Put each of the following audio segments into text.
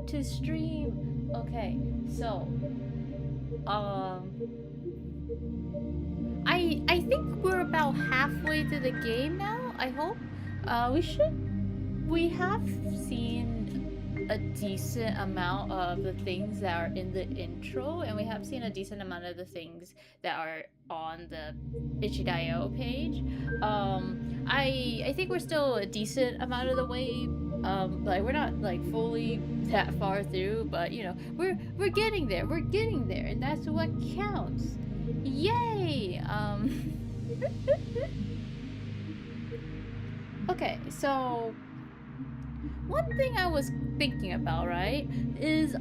to stream. Okay, so I think we're about halfway through the game now. I hope. We have seen a decent amount of the things that are in the intro, and we have seen a decent amount of the things that are on the itch.io page. I think we're still a decent amount of the way. Like we're not like fully that far through, but you know we're getting there. We're getting there, and that's what counts. Yay! Okay, so one thing I was thinking about, right, is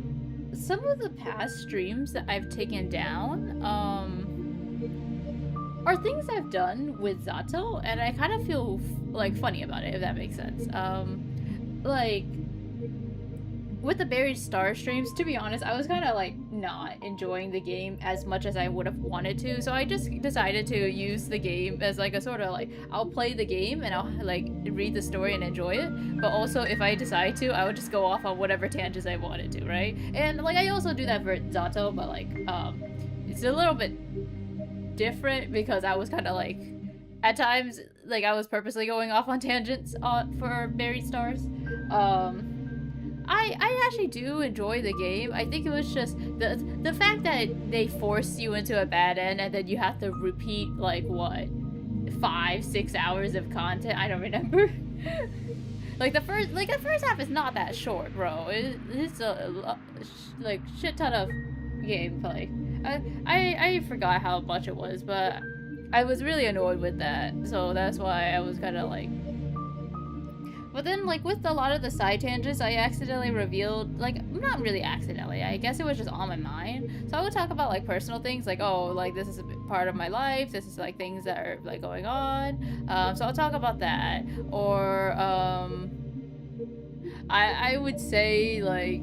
some of the past streams that I've taken down, are things I've done with Z.A.T.O, and I kind of feel like funny about it, if that makes sense. Like with the Buried Star streams, to be honest, I was kind of like not enjoying the game as much as I would have wanted to, so I just decided to use the game as like a sort of like, I'll play the game and I'll like read the story and enjoy it, but also if I decide to, I would just go off on whatever tangents I wanted to, right? And like I also do that for Z.A.T.O, but like it's a little bit different because I was kind of like, at times, like I was purposely going off on tangents for Buried Stars. I actually do enjoy the game. I think it was just the fact that they force you into a bad end and then you have to repeat like what 5-6 hours of content. I don't remember. like the first half is not that short, bro. It's a like shit ton of gameplay. I forgot how much it was, but I was really annoyed with that, so that's why I was kind of like. But then, like, with a lot of the side tangents, I accidentally revealed, like, not really accidentally, I guess it was just on my mind. So I would talk about, like, personal things, like, oh, like, this is a part of my life, this is, like, things that are, like, going on. So I'll talk about that. Or, I would say, like,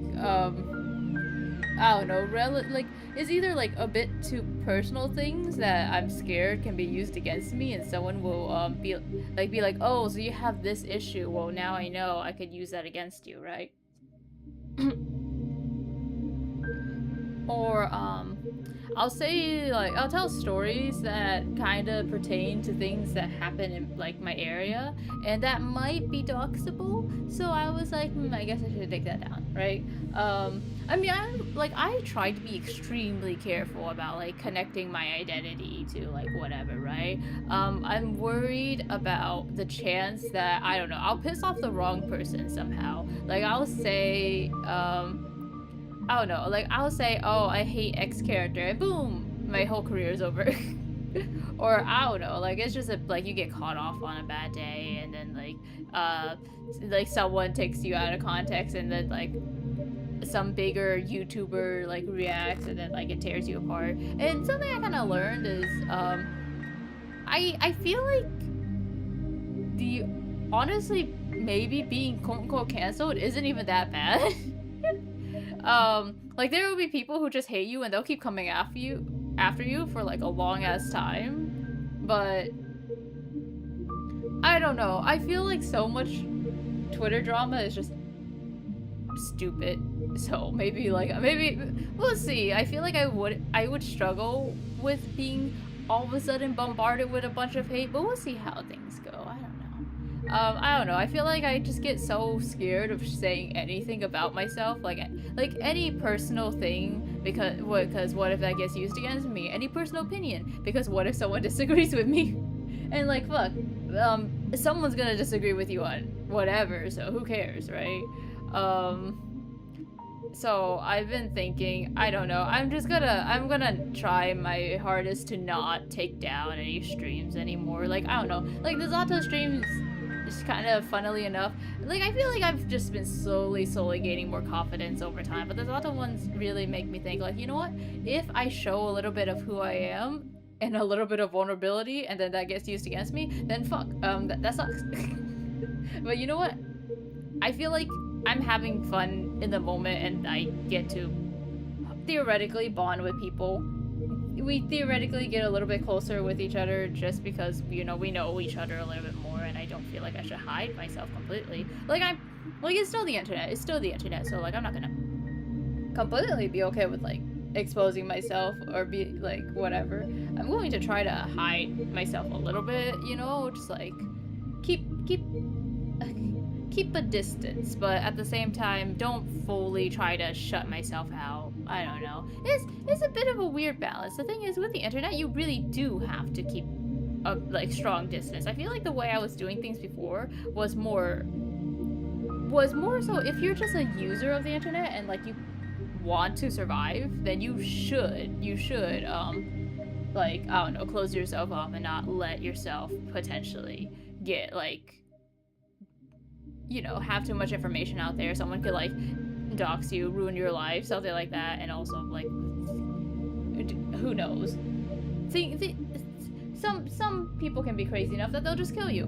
I don't know, like, it's either like a bit too personal things that I'm scared can be used against me, and someone will be like, oh, so you have this issue, well now I know I could use that against you, right? Or I'll say, like, I'll tell stories that kind of pertain to things that happen in, like, my area, and that might be doxable, so I was like, I guess I should take that down, right? I mean, I try to be extremely careful about, like, connecting my identity to, like, whatever, right? I'm worried about the chance that, I don't know, I'll piss off the wrong person somehow. Like, I'll say, I don't know, like, I'll say, oh, I hate X character, and boom, my whole career is over. Or, I don't know, like, it's just, like, you get caught off on a bad day, and then, like, someone takes you out of context, and then, like, some bigger YouTuber, like, reacts, and then, like, it tears you apart. And something I kind of learned is, I feel like honestly, maybe being quote-unquote canceled isn't even that bad. Like, there will be people who just hate you and they'll keep coming after you for like a long ass time, but I don't know, I feel like so much Twitter drama is just stupid, so maybe we'll see. I feel like I would struggle with being all of a sudden bombarded with a bunch of hate, but we'll see how things go. I don't know. I feel like I just get so scared of saying anything about myself, like any personal thing, because what if that gets used against me? Any personal opinion, because what if someone disagrees with me? And like, fuck, someone's gonna disagree with you on whatever, so who cares, right? So I've been thinking, I don't know, I'm gonna try my hardest to not take down any streams anymore. Like, I don't know, like the Z.A.T.O streams, just kind of funnily enough, like, I feel like I've just been slowly gaining more confidence over time, but the Z.A.T.O ones really make me think, like, you know what, if I show a little bit of who I am and a little bit of vulnerability and then that gets used against me, then fuck, that sucks. But you know what, I feel like I'm having fun in the moment, and I get to theoretically bond with people. We theoretically get a little bit closer with each other just because, you know, we know each other a little bit more, and I don't feel like I should hide myself completely. Like, it's still the internet. It's still the internet, so, like, I'm not gonna completely be okay with like exposing myself or be like whatever. I'm going to try to hide myself a little bit, you know, just like keep keep a distance, but at the same time, don't fully try to shut myself out. I don't know. It's a bit of a weird balance. The thing is, with the internet, you really do have to keep a like strong distance. I feel like the way I was doing things before was more so if you're just a user of the internet and like you want to survive, then you should like, I don't know, close yourself off and not let yourself potentially get like, you know, have too much information out there. Someone could like dox you, ruin your life, something like that. And also like, who knows? See, some people can be crazy enough that they'll just kill you.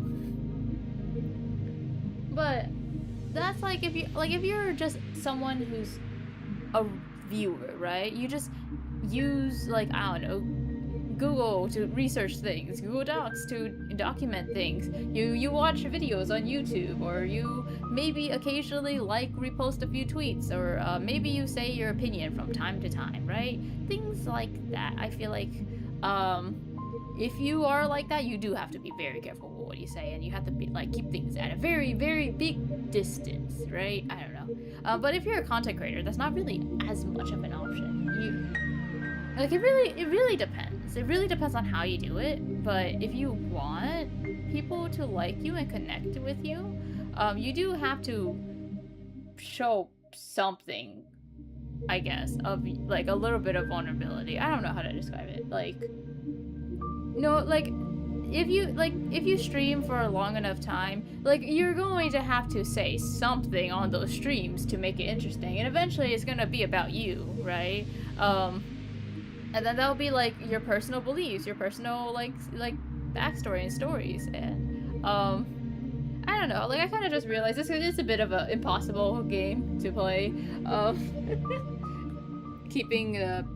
But that's like if you're just someone who's a viewer, right? You just use like, I don't know, Google to research things, Google Docs to document things. You watch videos on YouTube, or you maybe occasionally like repost a few tweets, or maybe you say your opinion from time to time, right? Things like that. I feel like if you are like that, you do have to be very careful with what you say, and you have to be like keep things at a very, very big distance, right? I don't know. But if you're a content creator, that's not really as much of an option. Like it really depends. It really depends on how you do it. But if you want people to like you and connect with you, you do have to show something, I guess, of like a little bit of vulnerability. I don't know how to describe it. Like, no, like if you stream for a long enough time, like you're going to have to say something on those streams to make it interesting, and eventually it's gonna be about you, right? And then that'll be like your personal beliefs, your personal like backstory and stories, and I don't know. Like I kind of just realized this is a bit of an impossible game to play. Keeping a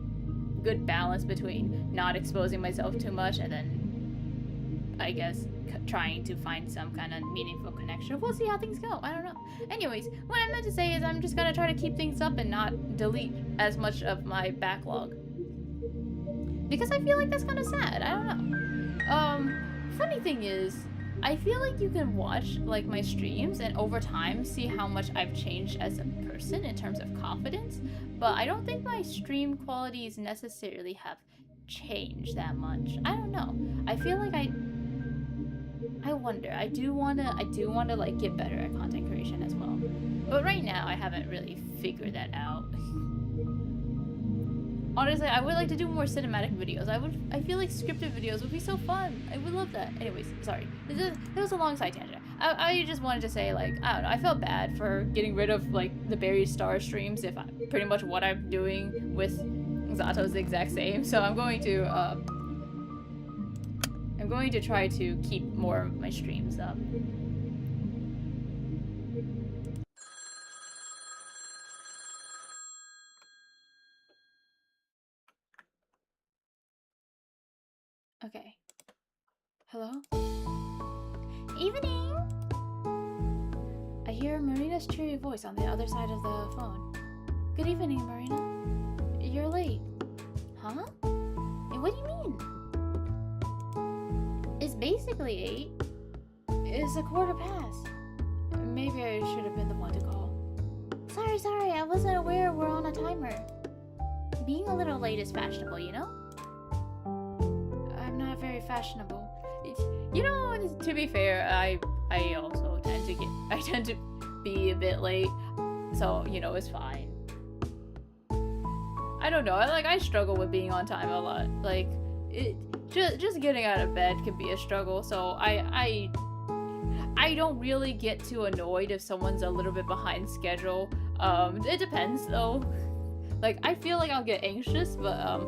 good balance between not exposing myself too much and then, I guess, trying to find some kind of meaningful connection. We'll see how things go. I don't know. Anyways, what I meant to say is I'm just gonna try to keep things up and not delete as much of my backlog. Because I feel like that's kind of sad. I don't know. Funny thing is, I feel like you can watch like my streams and over time see how much I've changed as a person in terms of confidence, but I don't think my stream qualities necessarily have changed that much. I don't know. I feel like I wonder. I do wanna like get better at content creation as well. But right now I haven't really figured that out. Honestly, I would like to do more cinematic videos. I feel like scripted videos would be so fun. I would love that. Anyways, sorry. That was a long side tangent. I just wanted to say, like, I don't know, I felt bad for getting rid of, like, the Barry Star streams if pretty much what I'm doing with Z.A.T.O is the exact same. So I'm going to try to keep more of my streams up. Okay. Hello? Evening! I hear Marina's cheery voice on the other side of the phone. Good evening, Marina. You're late. Huh? What do you mean? It's basically 8. It's 1:15. Maybe I should have been the one to call. Sorry, I wasn't aware we're on a timer. Being a little late is fashionable, you know? I'm not very fashionable. You know, to be fair, I also tend to be a bit late, so, you know, it's fine. I don't know, I struggle with being on time a lot. Like, just getting out of bed can be a struggle, so I don't really get too annoyed if someone's a little bit behind schedule. It depends, though. Like, I feel like I'll get anxious, but,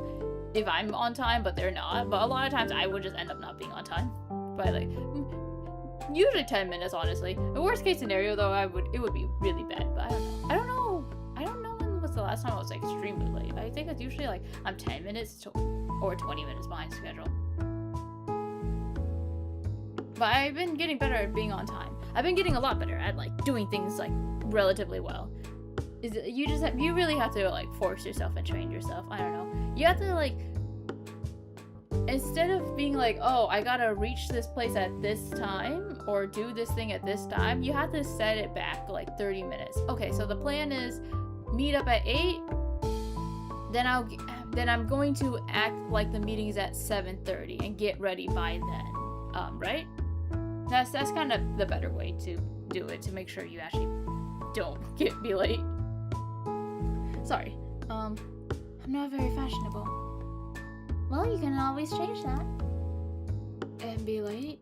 if I'm on time, but they're not. But a lot of times, I would just end up not being on time. By, like, usually 10 minutes, honestly. The worst case scenario, though, it would be really bad, but I don't know when was the last time I was, like, extremely late. I think it's usually, like, I'm 10 minutes or 20 minutes behind schedule. But I've been getting better at being on time. I've been getting a lot better at, like, doing things, like, relatively well. you really have to like force yourself and train yourself. I don't know. You have to like, instead of being like, oh, I gotta reach this place at this time or do this thing at this time, you have to set it back like 30 minutes. Okay, so the plan is meet up at 8, then I'm going to act like the meeting is at 7:30 and get ready by then. Right? That's kind of the better way to do it, to make sure you actually don't be late. Sorry. I'm not very fashionable. Well, you can always change that. And be late?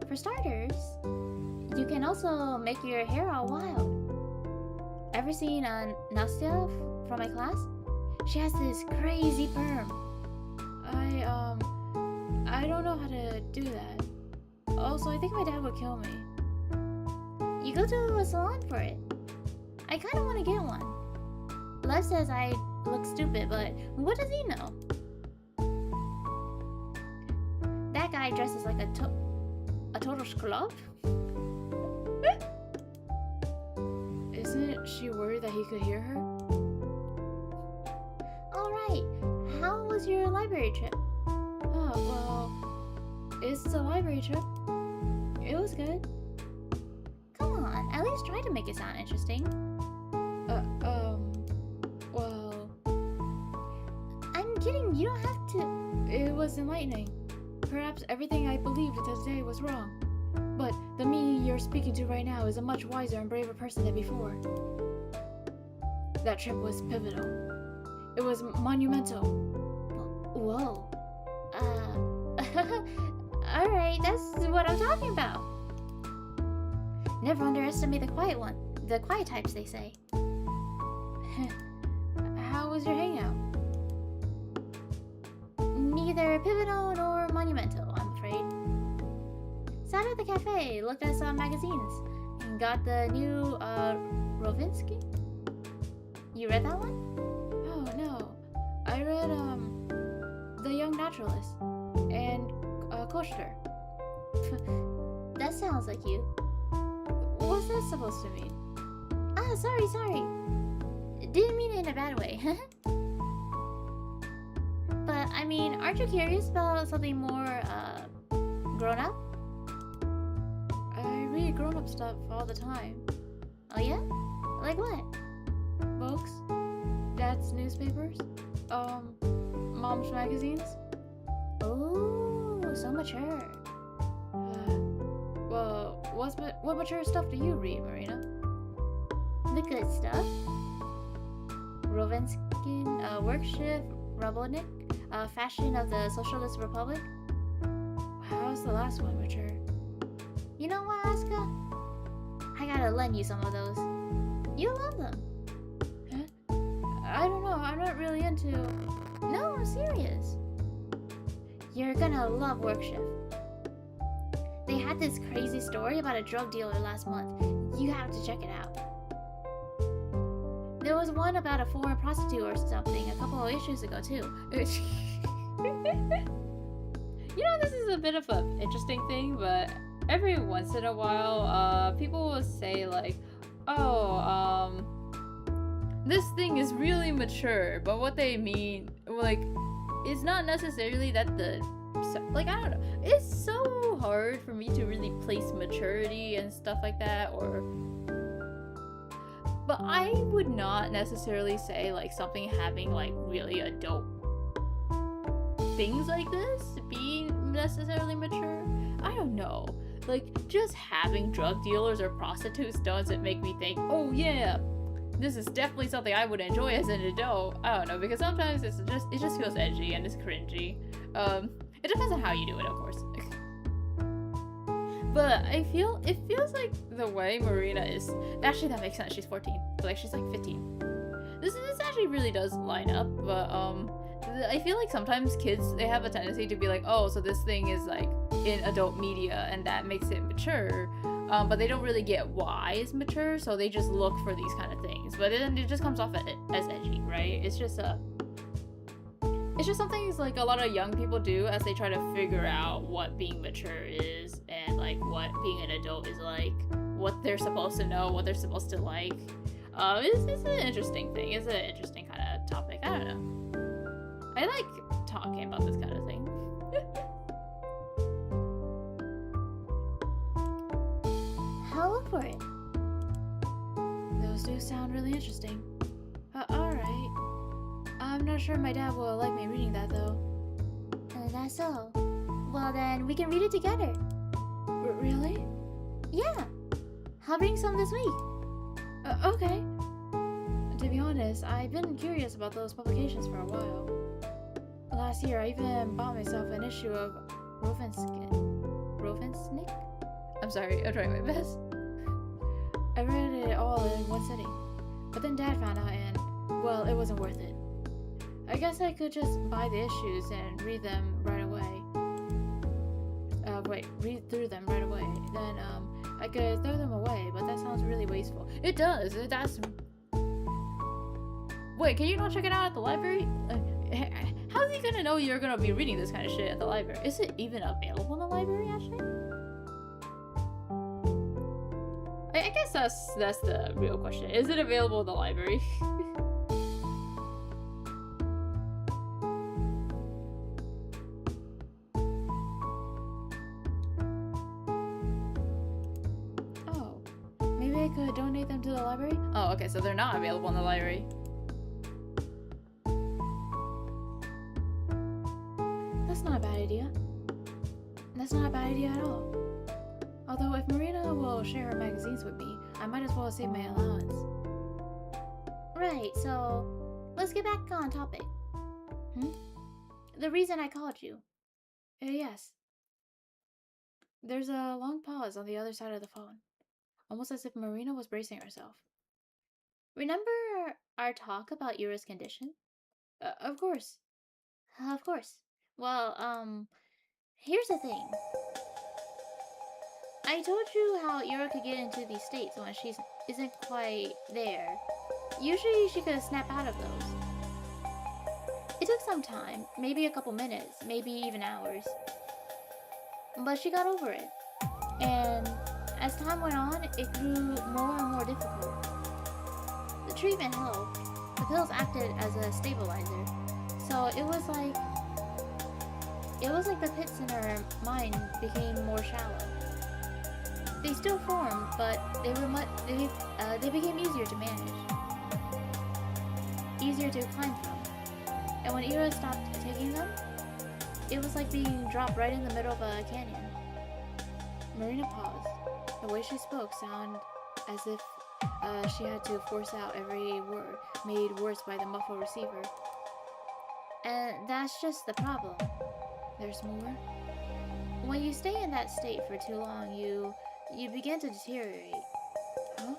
For starters, you can also make your hair all wild. Ever seen Nastya from my class? She has this crazy perm. I don't know how to do that. Also, I think my dad would kill me. You go to a salon for it. I kind of want to get one. Lev says I look stupid, but what does he know? That guy dresses like a total schlub? Isn't she worried that he could hear her? Alright, how was your library trip? Oh, well, it's a library trip. It was good. Come on, at least try to make it sound interesting. Well... I'm kidding, you don't have to... It was enlightening. Perhaps everything I believed today was wrong. But the me you're speaking to right now is a much wiser and braver person than before. That trip was pivotal. It was monumental. Whoa. Alright, that's what I'm talking about. Never underestimate the quiet types, they say. How was your hangout? Neither pivotal nor monumental, I'm afraid. Sat at the cafe, looked at some magazines, and got the new, Rovinsky? You read that one? Oh, no. I read, The Young Naturalist, and, Koster. That sounds like you. What's that supposed to mean? Ah, sorry. Didn't mean it in a bad way. But, I mean, aren't you curious about something more, grown-up? I read grown-up stuff all the time. Oh yeah? Like what? Books? Dad's newspapers? Mom's magazines? Oh, so mature. Well, what mature stuff do you read, Marina? The good stuff. Rovenskin, Work Shift, Robotnik, Fashion of the Socialist Republic. How's the last one mature? You know what, Asuka? I gotta lend you some of those. You'll love them. Huh? I don't know, I'm not really into... No, I'm serious. You're gonna love Work Shift. They had this crazy story about a drug dealer last month. You have to check it out. There was one about a foreign prostitute or something a couple of issues ago, too. You know, this is a bit of an interesting thing, but every once in a while, people will say, like, oh, this thing is really mature, but what they mean, like, it's not necessarily that like, I don't know. It's so hard for me to really place maturity and stuff like that, but I would not necessarily say, like, something having, like, really adult things like this being necessarily mature. I don't know. Like, just having drug dealers or prostitutes doesn't make me think, oh yeah, this is definitely something I would enjoy as an adult. I don't know, because sometimes it just feels edgy and it's cringy. It depends on how you do it, of course. But it feels like the way Marina is... Actually, that makes sense. She's 14. Like, she's like 15. This actually really does line up, but I feel like sometimes kids, they have a tendency to be like, oh, so this thing is like in adult media and that makes it mature, but they don't really get why it's mature, so they just look for these kind of things. But then it just comes off as edgy, right? It's just something like a lot of young people do as they try to figure out what being mature is and like what being an adult is like, what they're supposed to know, what they're supposed to like. It's an interesting thing. It's an interesting kind of topic. I don't know. I like talking about this kind of thing. I'll look for it. Those do sound really interesting. Alright. I'm not sure my dad will like me reading that, though. That's so. Well, then we can read it together. Really? Yeah. I'll bring some this week. Okay. To be honest, I've been curious about those publications for a while. Last year, I even bought myself an issue of Rovensnik? I'm sorry, I'm trying my best. I read it all in one sitting, but then Dad found out and, well, it wasn't worth it. I guess I could just buy the issues and read them right away. Read through them right away. Then, I could throw them away, but that sounds really wasteful. It does, that's... Wait, can you not check it out at the library? How's he gonna know you're gonna be reading this kind of shit at the library? Is it even available in the library, actually? I guess that's the real question. Is it available in the library? Oh, maybe I could donate them to the library? Oh, okay, so they're not available in the library. That's not a bad idea. That's not a bad idea at all. Although if Marina will share her magazines with me, I might as well save my allowance. Right, so let's get back on topic. The reason I called you. Yes. There's a long pause on the other side of the phone, almost as if Marina was bracing herself. Remember our talk about Ira's condition? Of course. Of course. Well, here's the thing. I told you how Ira could get into these states when she isn't quite there. Usually she could snap out of those. It took some time, maybe a couple minutes, maybe even hours. But she got over it. And as time went on, it grew more and more difficult. The treatment helped. The pills acted as a stabilizer. So it was like the pits in her mind became more shallow. They still formed, but they became easier to manage, easier to climb from. And when Ira stopped taking them, it was like being dropped right in the middle of a canyon. Marina paused. The way she spoke sounded as if she had to force out every word, made worse by the muffled receiver. And that's just the problem. There's more. When you stay in that state for too long, you begin to deteriorate. Huh?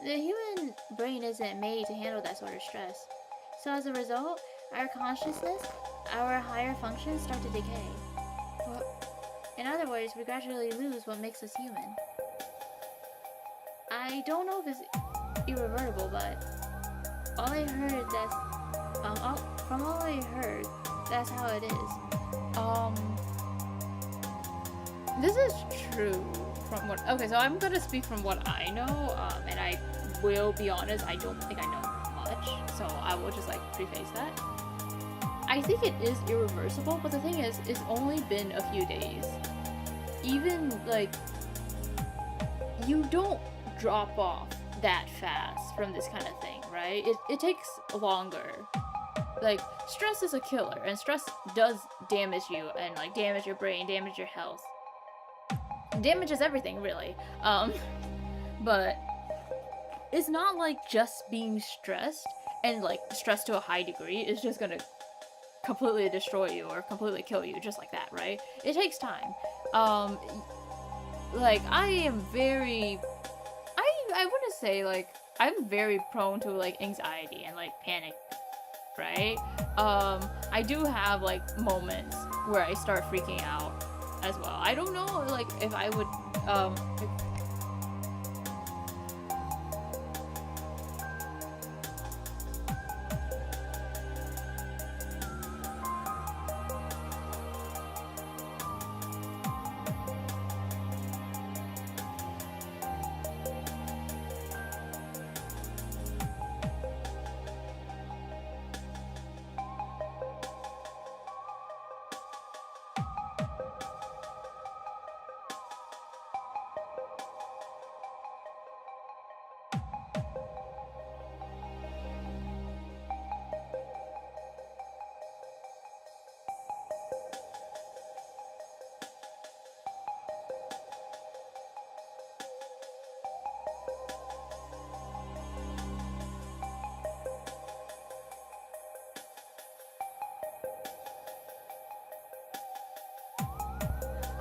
The human brain isn't made to handle that sort of stress. So as a result, our consciousness, our higher functions start to decay. What? In other words, we gradually lose what makes us human. I don't know if it's irreversible, but from all I heard, that's how it is. This is true from what... Okay, so I'm gonna speak from what I know, and I will be honest, I don't think I know much, so I will just, like, preface that. I think it is irreversible, but the thing is, it's only been a few days. Even, like, you don't drop off that fast from this kind of thing, right? It takes longer. Like, stress is a killer, and stress does damage you, and, like, damage your brain, damage your health. Damages everything, really. But it's not like just being stressed, and, like, stressed to a high degree is just gonna completely destroy you or completely kill you just like that, right? It takes time. Like, I am very... I wouldn't say, like, I'm very prone to, like, anxiety and, like, panic, right? I do have, like, moments where I start freaking out as well. I don't know, like, if I would,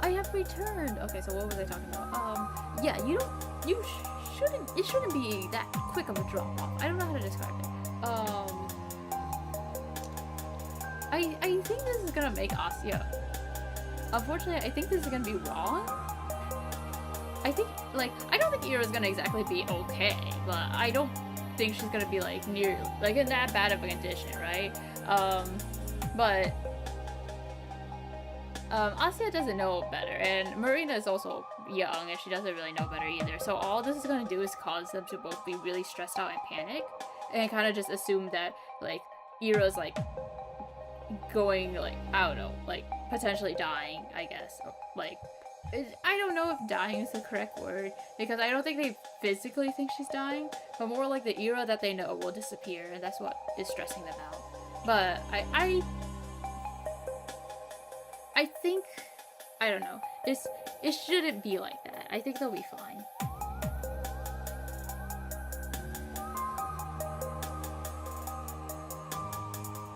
I have returned. Okay, so what was I talking about? Yeah, it shouldn't be that quick of a drop off. I don't know how to describe it. I think this is gonna make Asya. Unfortunately, I think this is gonna be wrong. I think, like, I don't think Ira's gonna exactly be okay, but I don't think she's gonna be, like, near, like, in that bad of a condition, right? But Asya doesn't know better, and Marina is also young, and she doesn't really know better either. So all this is gonna do is cause them to both be really stressed out and panic, and kind of just assume that, like, Ira's, like, going, like, I don't know, like, potentially dying, I guess. Like, I don't know if dying is the correct word, because I don't think they physically think she's dying, but more like the Ira that they know will disappear, and that's what is stressing them out. But I think, I don't know, it shouldn't be like that. I think they'll be fine.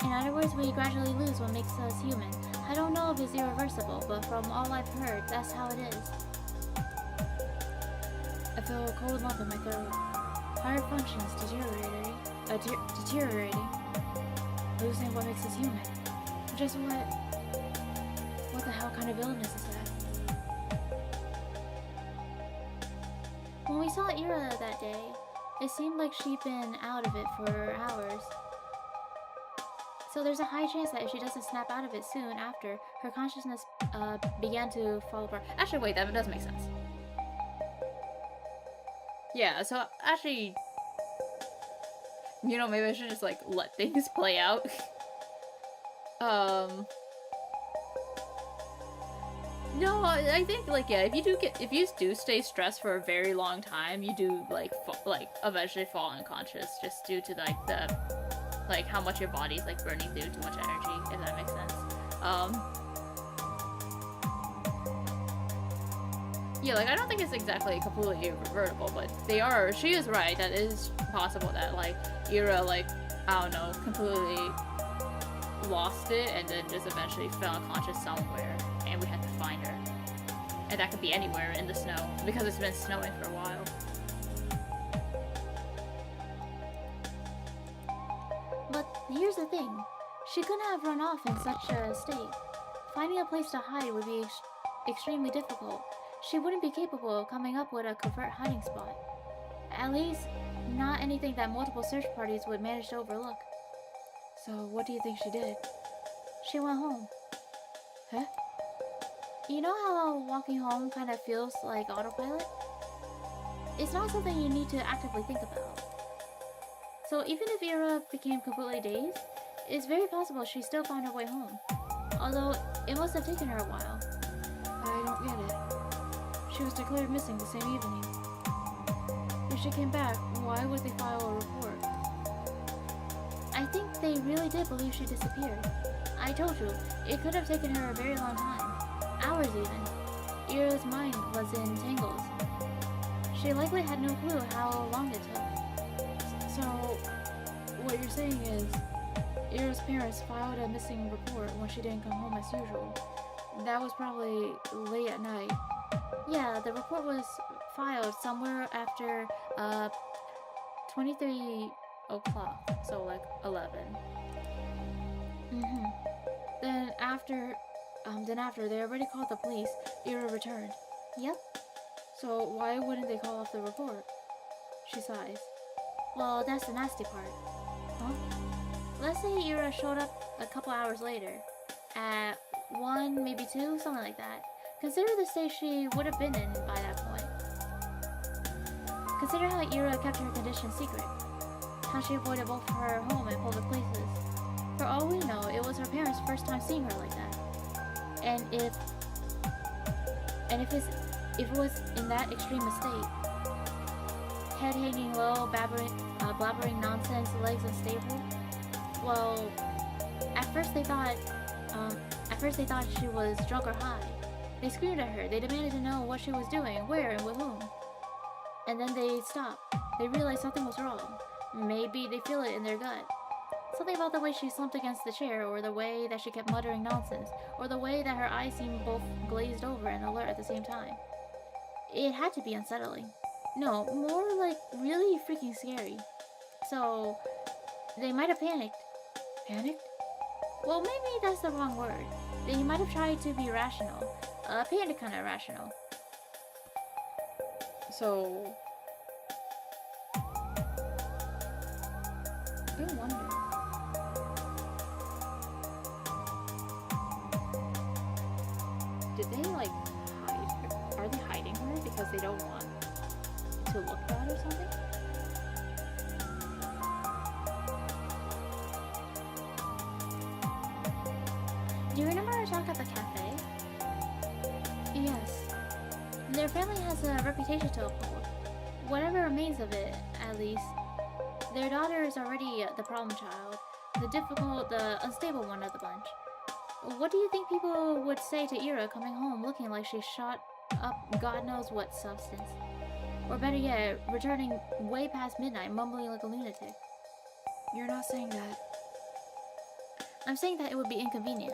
In other words, we gradually lose what makes us human. I don't know if it's irreversible, but from all I've heard, that's how it is. I feel a cold lump in my throat. Higher functions deteriorating. Losing what makes us human. Just what the hell kind of illness is that? When we saw Ira that day, it seemed like she'd been out of it for hours. So there's a high chance that if she doesn't snap out of it soon after, her consciousness began to fall apart. Actually, wait, that does make sense. Yeah, so actually, you know, maybe I should just, like, let things play out. No, I think, like, yeah, if you do stay stressed for a very long time, you do, like, eventually fall unconscious just due to, like, how much your body's, like, burning through too much energy, if that makes sense. Yeah, like, I don't think it's exactly completely irreversible, but she is right, that it is possible that, like, Ira, like, I don't know, completely lost it and then just eventually fell unconscious somewhere, and we had to find her. And that could be anywhere in the snow, because it's been snowing for a while. But here's the thing, she couldn't have run off in such a state. Finding a place to hide would be extremely difficult. She wouldn't be capable of coming up with a covert hiding spot. At least, not anything that multiple search parties would manage to overlook. So, what do you think she did? She went home. Huh? You know how walking home kind of feels like autopilot? It's not something you need to actively think about. So even if Ira became completely dazed, it's very possible she still found her way home. Although, it must have taken her a while. I don't get it. She was declared missing the same evening. If she came back, why would they file a report? I think they really did believe she disappeared. I told you, it could have taken her a very long time. Hours even. Ira's mind was in tangles. She likely had no clue how long it took. So, what you're saying is, Ira's parents filed a missing report when she didn't come home as usual. That was probably late at night. Yeah, the report was filed somewhere after 23 o'clock, so like 11. Then after they already called the police, Ira returned. Yep. So why wouldn't they call off the report? She sighs. Well, that's the nasty part. Huh? Let's say Ira showed up a couple hours later. At 1, maybe 2, something like that. Consider the state she would have been in by that point. Consider how Ira kept her condition secret. How she avoided both her home and public places. For all we know, it was her parents' first time seeing her like that. And if it was in that extreme state, head hanging low, blabbering nonsense, legs unstable, well, at first they thought she was drunk or high. They screamed at her. They demanded to know what she was doing, where, and with whom. And then they stopped. They realized something was wrong. Maybe they feel it in their gut. Something about the way she slumped against the chair, or the way that she kept muttering nonsense, or the way that her eyes seemed both glazed over and alert at the same time. It had to be unsettling. No, more like really freaking scary. So, they might have panicked. Panicked? Well, maybe that's the wrong word. They might have tried to be rational. Panic kind of rational. So, I wonder. Did they like hide her? Are they hiding her because they don't want to look bad or something? Do you remember our talk at the cafe? Yes. Their family has a reputation to uphold. Whatever remains of it, at least. Their daughter is already the problem child, the difficult, the unstable one of the bunch. What do you think people would say to Ira coming home looking like she shot up God knows what substance? Or better yet, returning way past midnight mumbling like a lunatic? You're not saying that. I'm saying that it would be inconvenient.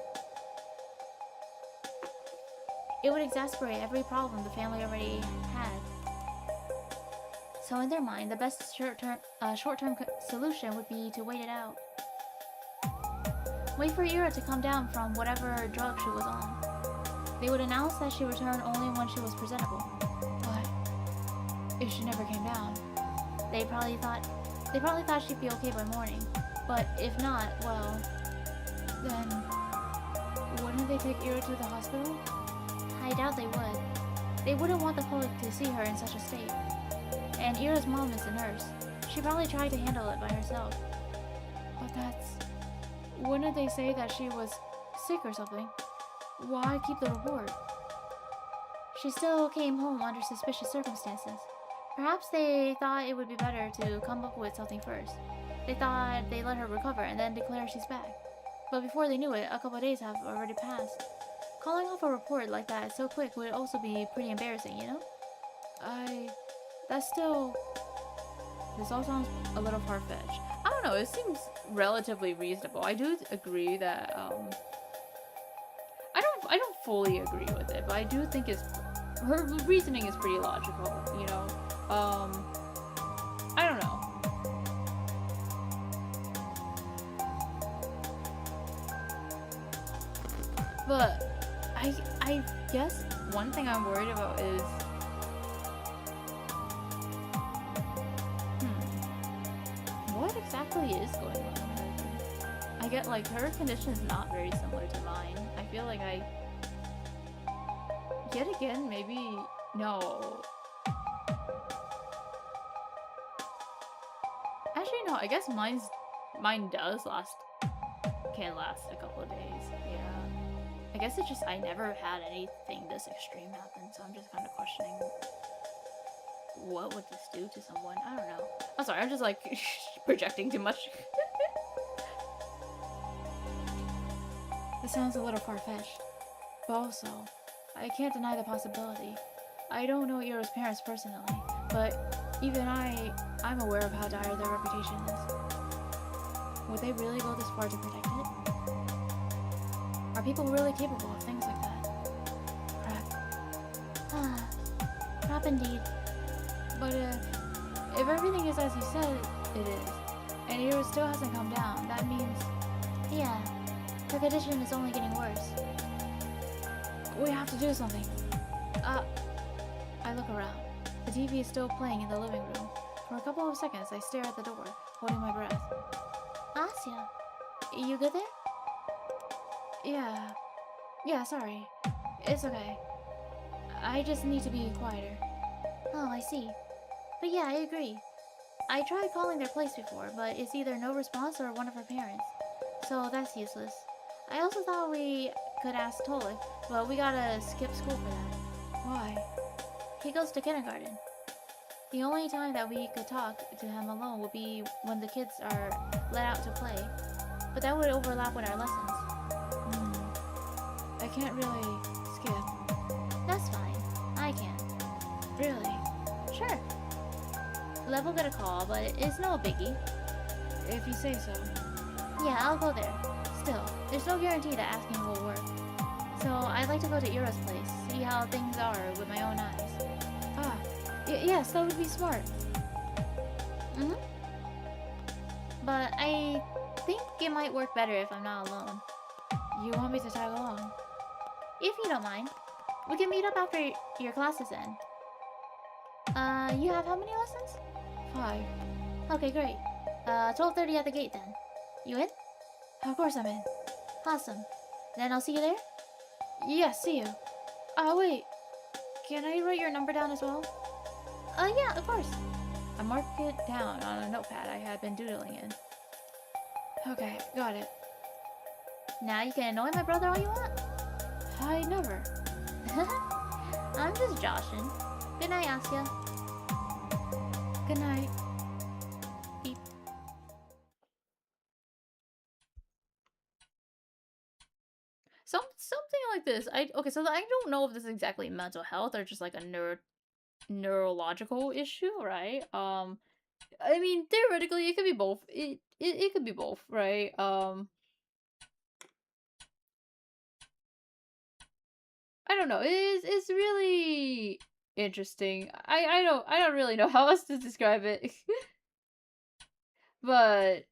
It would exasperate every problem the family already had. So in their mind, the best short-term solution would be to wait it out. Wait for Ira to come down from whatever drug she was on. They would announce that she returned only when she was presentable. But if she never came down, They probably thought she'd be okay by morning. But if not, well, then wouldn't they take Ira to the hospital? I doubt they would. They wouldn't want the public to see her in such a state. And Ira's mom is a nurse. She probably tried to handle it by herself. But wouldn't they say that she was sick or something? Why keep the report? She still came home under suspicious circumstances. Perhaps they thought it would be better to come up with something first. They thought they'd let her recover and then declare she's back. But before they knew it, a couple of days have already passed. Calling off a report like that so quick would also be pretty embarrassing, you know? This all sounds a little far-fetched. I don't know, it seems relatively reasonable. I do agree that, I don't fully agree with it, but I do think her reasoning is pretty logical, you know? I don't know. But I guess one thing I'm worried about is what exactly is going on with her? I get like her condition is not very similar to mine. I feel like yet again, maybe no. Actually no, I guess mine can last a couple of days. Yeah. I guess it's just I never had anything this extreme happen, so I'm just kind of questioning what would this do to someone? I don't know. I'm sorry, I'm just like projecting too much. This sounds a little far-fetched, but also, I can't deny the possibility. I don't know Ira's parents personally, but even I'm aware of how dire their reputation is. Would they really go this far to protect it? Are people really capable of things like that? Crap. Crap indeed. But if everything is as you said it is, and Ira still hasn't come down, that means... Yeah, her condition is only getting worse. We have to do something. I look around. The TV is still playing in the living room. For a couple of seconds, I stare at the door, holding my breath. Asya, you good there? Yeah, sorry. It's okay. I just need to be quieter. Oh, I see. But yeah, I agree. I tried calling their place before, but it's either no response or one of her parents. So that's useless. I also thought we could ask Tolik, but we gotta skip school for that. Why? He goes to kindergarten. The only time that we could talk to him alone would be when the kids are let out to play. But that would overlap with our lessons. I can't really skip. That's fine. I can. Really? Sure. Lev will get a call, but it's no biggie. If you say so. Yeah, I'll go there. Still, there's no guarantee that asking will work. So I'd like to go to Ira's place, see how things are with my own eyes. Ah, yes, that would be smart. Mm-hmm. But I think it might work better if I'm not alone. You want me to tag along? If you don't mind. We can meet up after your classes end. You have how many lessons? 5. Okay, great. 12:30 at the gate then. You in? Of course I'm in. Awesome. Then I'll see you there? Yes, see you. Wait. Can I write your number down as well? Yeah, of course. I marked it down on a notepad I had been doodling in. Okay, got it. Now you can annoy my brother all you want. I never. I'm just joshing. Good night, Asya. Good night. Beep. Something like this. Okay, so I don't know if this is exactly mental health or just like a neurological issue, right? I mean, theoretically, it could be both. It could be both, right? I don't know. It's really interesting. I don't really know how else to describe it. But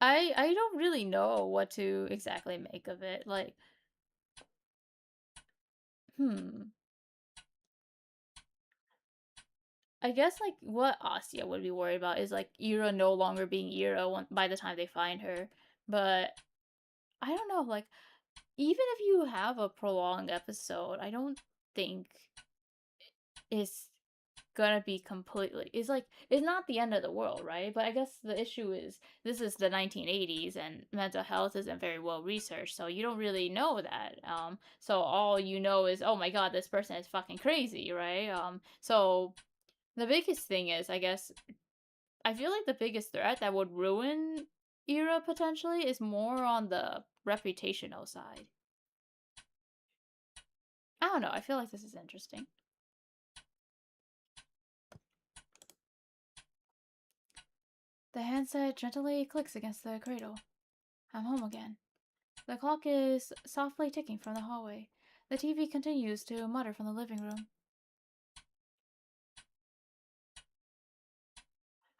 I don't really know what to exactly make of it. Like, I guess like what Asya would be worried about is like Ira no longer being Ira by the time they find her. But I don't know, like even if you have a prolonged episode, I don't think it's gonna be completely, it's like it's not the end of the world, right? But I guess the issue is this is the 1980s and mental health isn't very well researched, so you don't really know that. So all you know is, oh my god, this person is fucking crazy, right? So the biggest thing is, I guess, I feel like the biggest threat that would ruin Ira potentially is more on the reputational side. I don't know, I feel like this is interesting. The handset gently clicks against the cradle. I'm home again. The clock is softly ticking from the hallway. The TV continues to mutter from the living room.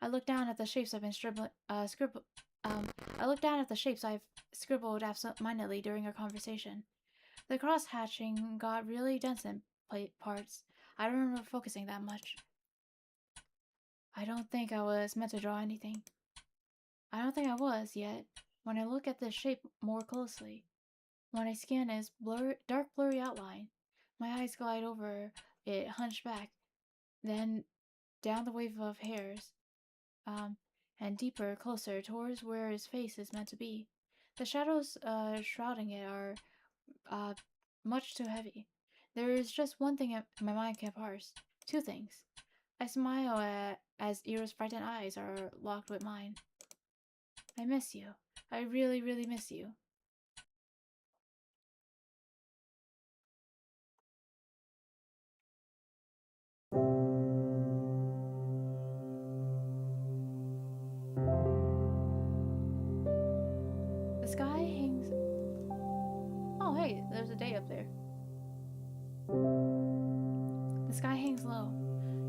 I look down at the shapes I've been I look down at the shapes I've scribbled absent-mindedly during our conversation. The cross-hatching got really dense in parts. I don't remember focusing that much. I don't think I was meant to draw anything. I don't think I was, yet. When I look at the shape more closely, when I scan its dark blurry outline, my eyes glide over it hunchback, then down the wave of hairs, and deeper, closer, towards where his face is meant to be. The shadows shrouding it are much too heavy. There is just one thing my mind can parse. 2 things. I smile as Ira's frightened eyes are locked with mine. I miss you. I really, really miss you. The sky hangs... Oh, hey, there's a day up there. The sky hangs low.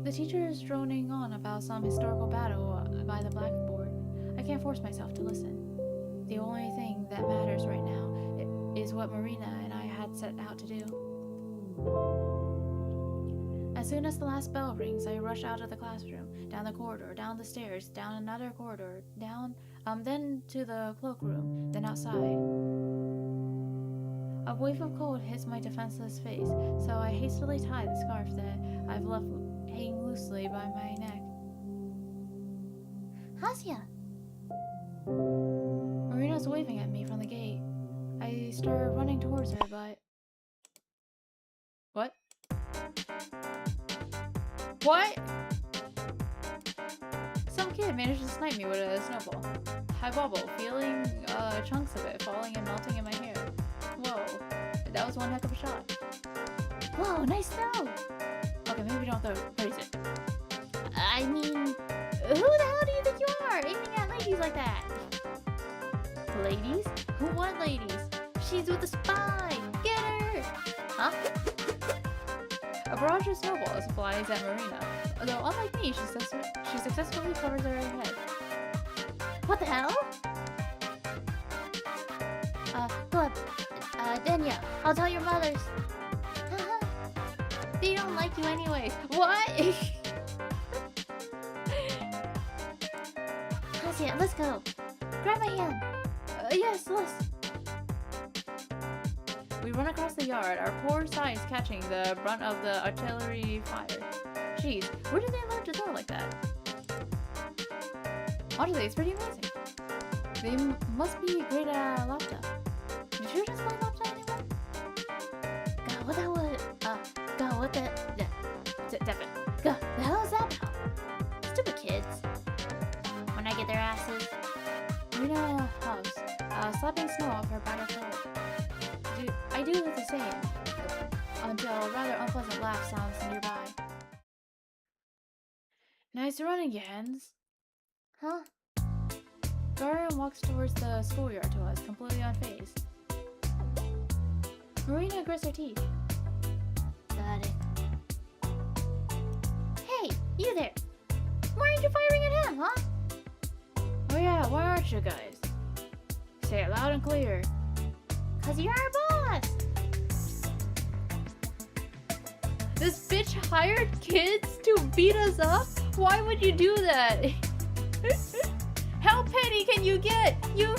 The teacher is droning on about some historical battle by the blackboard. I can't force myself to listen. The only thing that matters right now is what Marina and I had set out to do. As soon as the last bell rings, I rush out of the classroom, down the corridor, down the stairs, down another corridor, down, then to the cloakroom, then outside. A wave of cold hits my defenseless face, so I hastily tie the scarf that I've left hanging loosely by my neck. Asya! Marina's waving at me from the gate. I start running towards her, but... What? What? Some kid managed to snipe me with a snowball. I wobble, feeling chunks of it falling and melting in my hair. Whoa, that was one heck of a shot. Whoa, nice throw! Okay, maybe don't raise it. I mean... ladies? Who what ladies? She's with the spy! Get her! Huh? A barrage of snowballs flies at Marina. Although, unlike me, she successfully covers her head. What the hell? Gleb, Denya, I'll tell your mothers. They don't like you anyways. What? Asya, let's go. Grab my hand. Yes, let's. We run across the yard, our poor sides catching the brunt of the artillery fire. Jeez, where did they learn to throw like that? Honestly, it's pretty amazing. They must be great at laptop. Did you just play laptop anymore? God, what that was? God, what the? Definitely. God, the hell is that about? Stupid kids. When I get their asses. Marina hugs, slapping snow off her battered clothes. I do the same, until a rather unpleasant laugh sounds nearby. Nice running, Jens. Huh? Garen walks towards the schoolyard to us, completely unfazed. Marina grits her teeth. Got it. Hey, you there! Why aren't you firing at him, huh? Oh yeah, why aren't you guys? Say it loud and clear. 'Cause you're our boss! This bitch hired kids to beat us up? Why would you do that? How petty can you get? You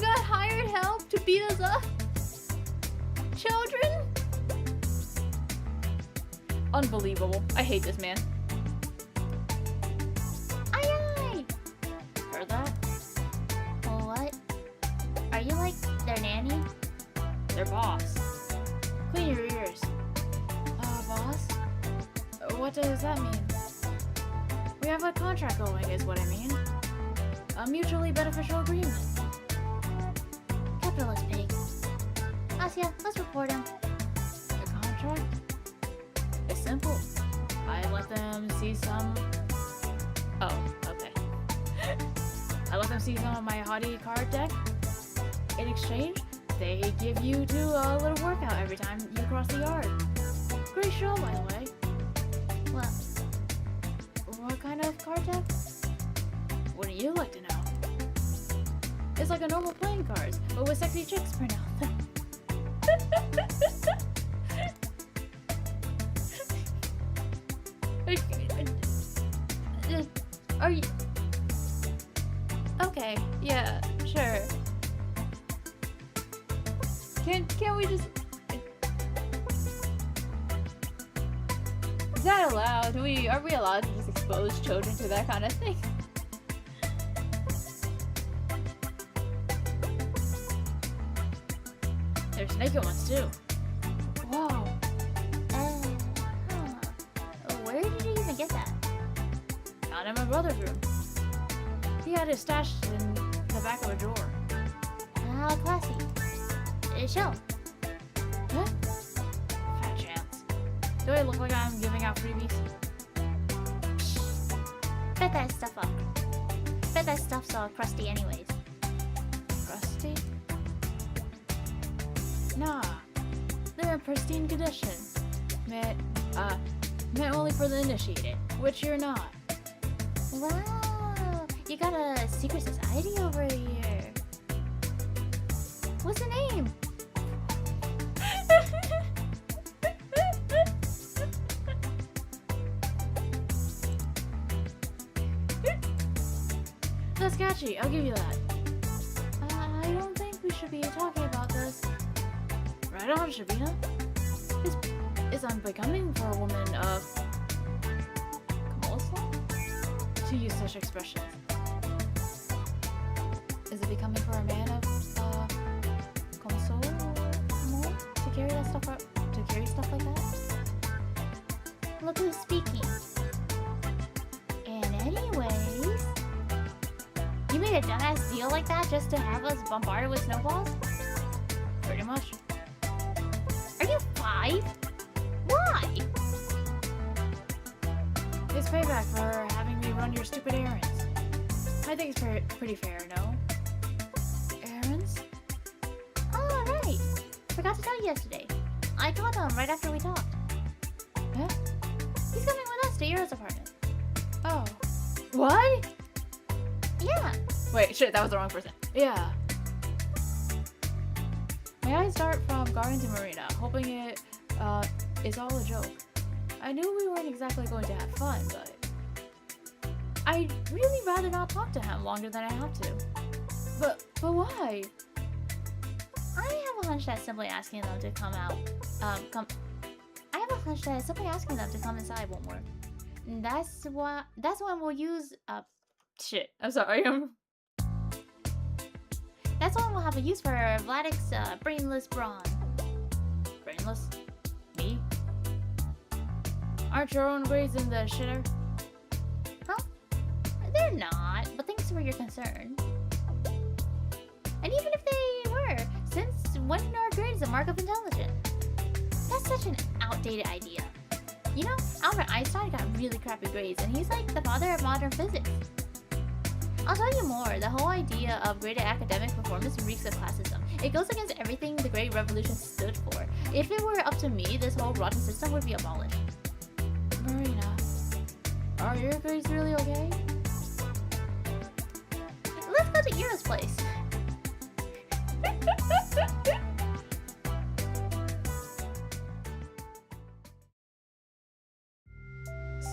got hired help to beat us up? Children? Unbelievable. I hate this man. Aye! Heard that? Well, what? Are you like their nanny? Their boss. Clean your ears. Boss? What does that mean? We have a contract going, is what I mean. A mutually beneficial agreement. Capitalist pig. Asya, let's report him. The contract? It's simple. I let them see some... Oh, okay. I let them see some of my haughty card deck. In exchange, they give you two a little workout every time you cross the yard. Great show, by the way. What? What kind of card deck? Wouldn't you like to know? It's like a normal playing cards, but with sexy chicks pronounced. Are you... Okay, yeah, sure. Can we just... Is that allowed? Are we allowed to just expose children to that kind of thing? There's naked ones too. Whoa. Where did you even get that? Found in my brother's room. He had it stashed in the back of a drawer. How classy. Show. Huh? Fat chance. Do I look like I'm giving out freebies? Bet that stuff up. Bet that stuff's all crusty anyways. Rusty? Nah. They're in pristine condition. Meant only for the initiated, which you're not. Wow. You got a secret society over here. What's the name? That's catchy, I'll give you that. I don't think we should be talking about this. Right on, Shubina. It's unbecoming for a woman of... Kamosla? To use such expressions. Is it becoming for a man of... Komso? To carry that stuff up? To carry stuff like that? Look who's speaking. And anyways... You made a dumbass deal like that just to have us bombarded with snowballs? Pretty much. Are you 5? Why? It's payback for having me run your stupid errands. I think it's pretty fair, no? Errands? forgot to tell you yesterday. I called him right after we talked. Huh? He's coming with us to Ira's apartment. Oh. What? Yeah. Wait, shit, that was the wrong person. Yeah. May I start from Garin to Marina, hoping it is all a joke. I knew we weren't exactly going to have fun, but I'd really rather not talk to him longer than I have to. But why? I have a hunch that simply asking them to come out, I have a hunch that simply asking them to come inside won't work. And that's when we'll use, Shit, I'm sorry. That's when we'll have a use for Vladik's, brainless brawn. Brainless? Me? Aren't your own grades in the shitter? Huh? They're not, but thanks for your concern. And even if they were, since when are grades a mark of intelligence? That's such an outdated idea. You know, Albert Einstein got really crappy grades, and he's like the father of modern physics. I'll tell you more, the whole idea of graded academic performance reeks of classism. It goes against everything the Great Revolution stood for. If it were up to me, this whole rotten system would be abolished. Marina, are your grades really okay? Let's go to Ira's place.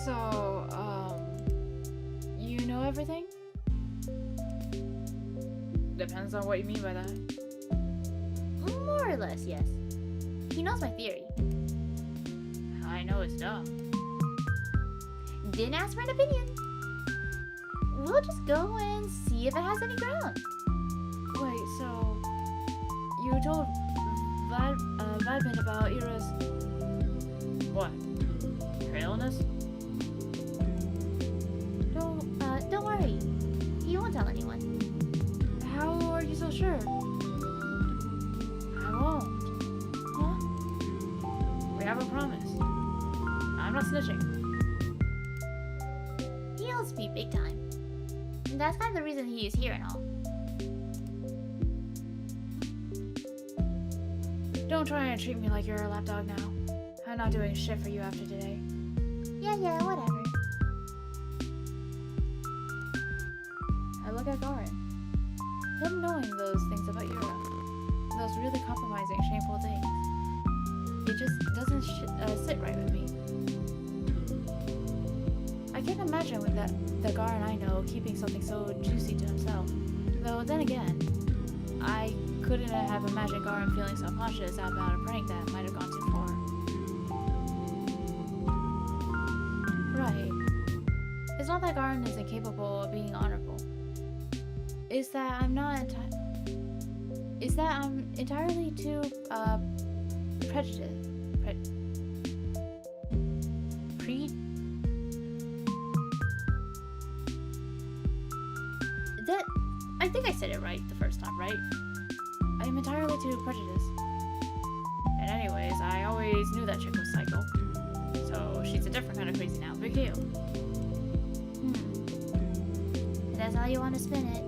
So, you know everything? Depends on what you mean by that. More or less, yes. He knows my theory. I know it's dumb. Didn't ask for an opinion. We'll just go and see if it has any ground. Wait, so you told Vadman about Ira's what? Her illness? Don't worry. He won't tell anyone. How are you so sure? I won't. Huh? We have a promise. I'm not snitching. He owes me big time. And that's kind of the reason he is here and all. Don't try and treat me like you're a lapdog now. I'm not doing shit for you after today. Yeah, whatever. I look at Garin. Him knowing those things about Ira. Those really compromising, shameful things. It just doesn't sit right with me. I can't imagine with the Garin I know keeping something so juicy to himself. Though then again, I couldn't have imagined Garin feeling self-conscious about a prank that might have gone too far. Right. It's not that Garin is incapable of being honorable. It's that I'm entirely too prejudiced. I think I said it right the first time, right? I am entirely too prejudiced. And anyways, I always knew that chick was psycho. So she's a different kind of crazy now. Big deal. If that's how you want to spin it.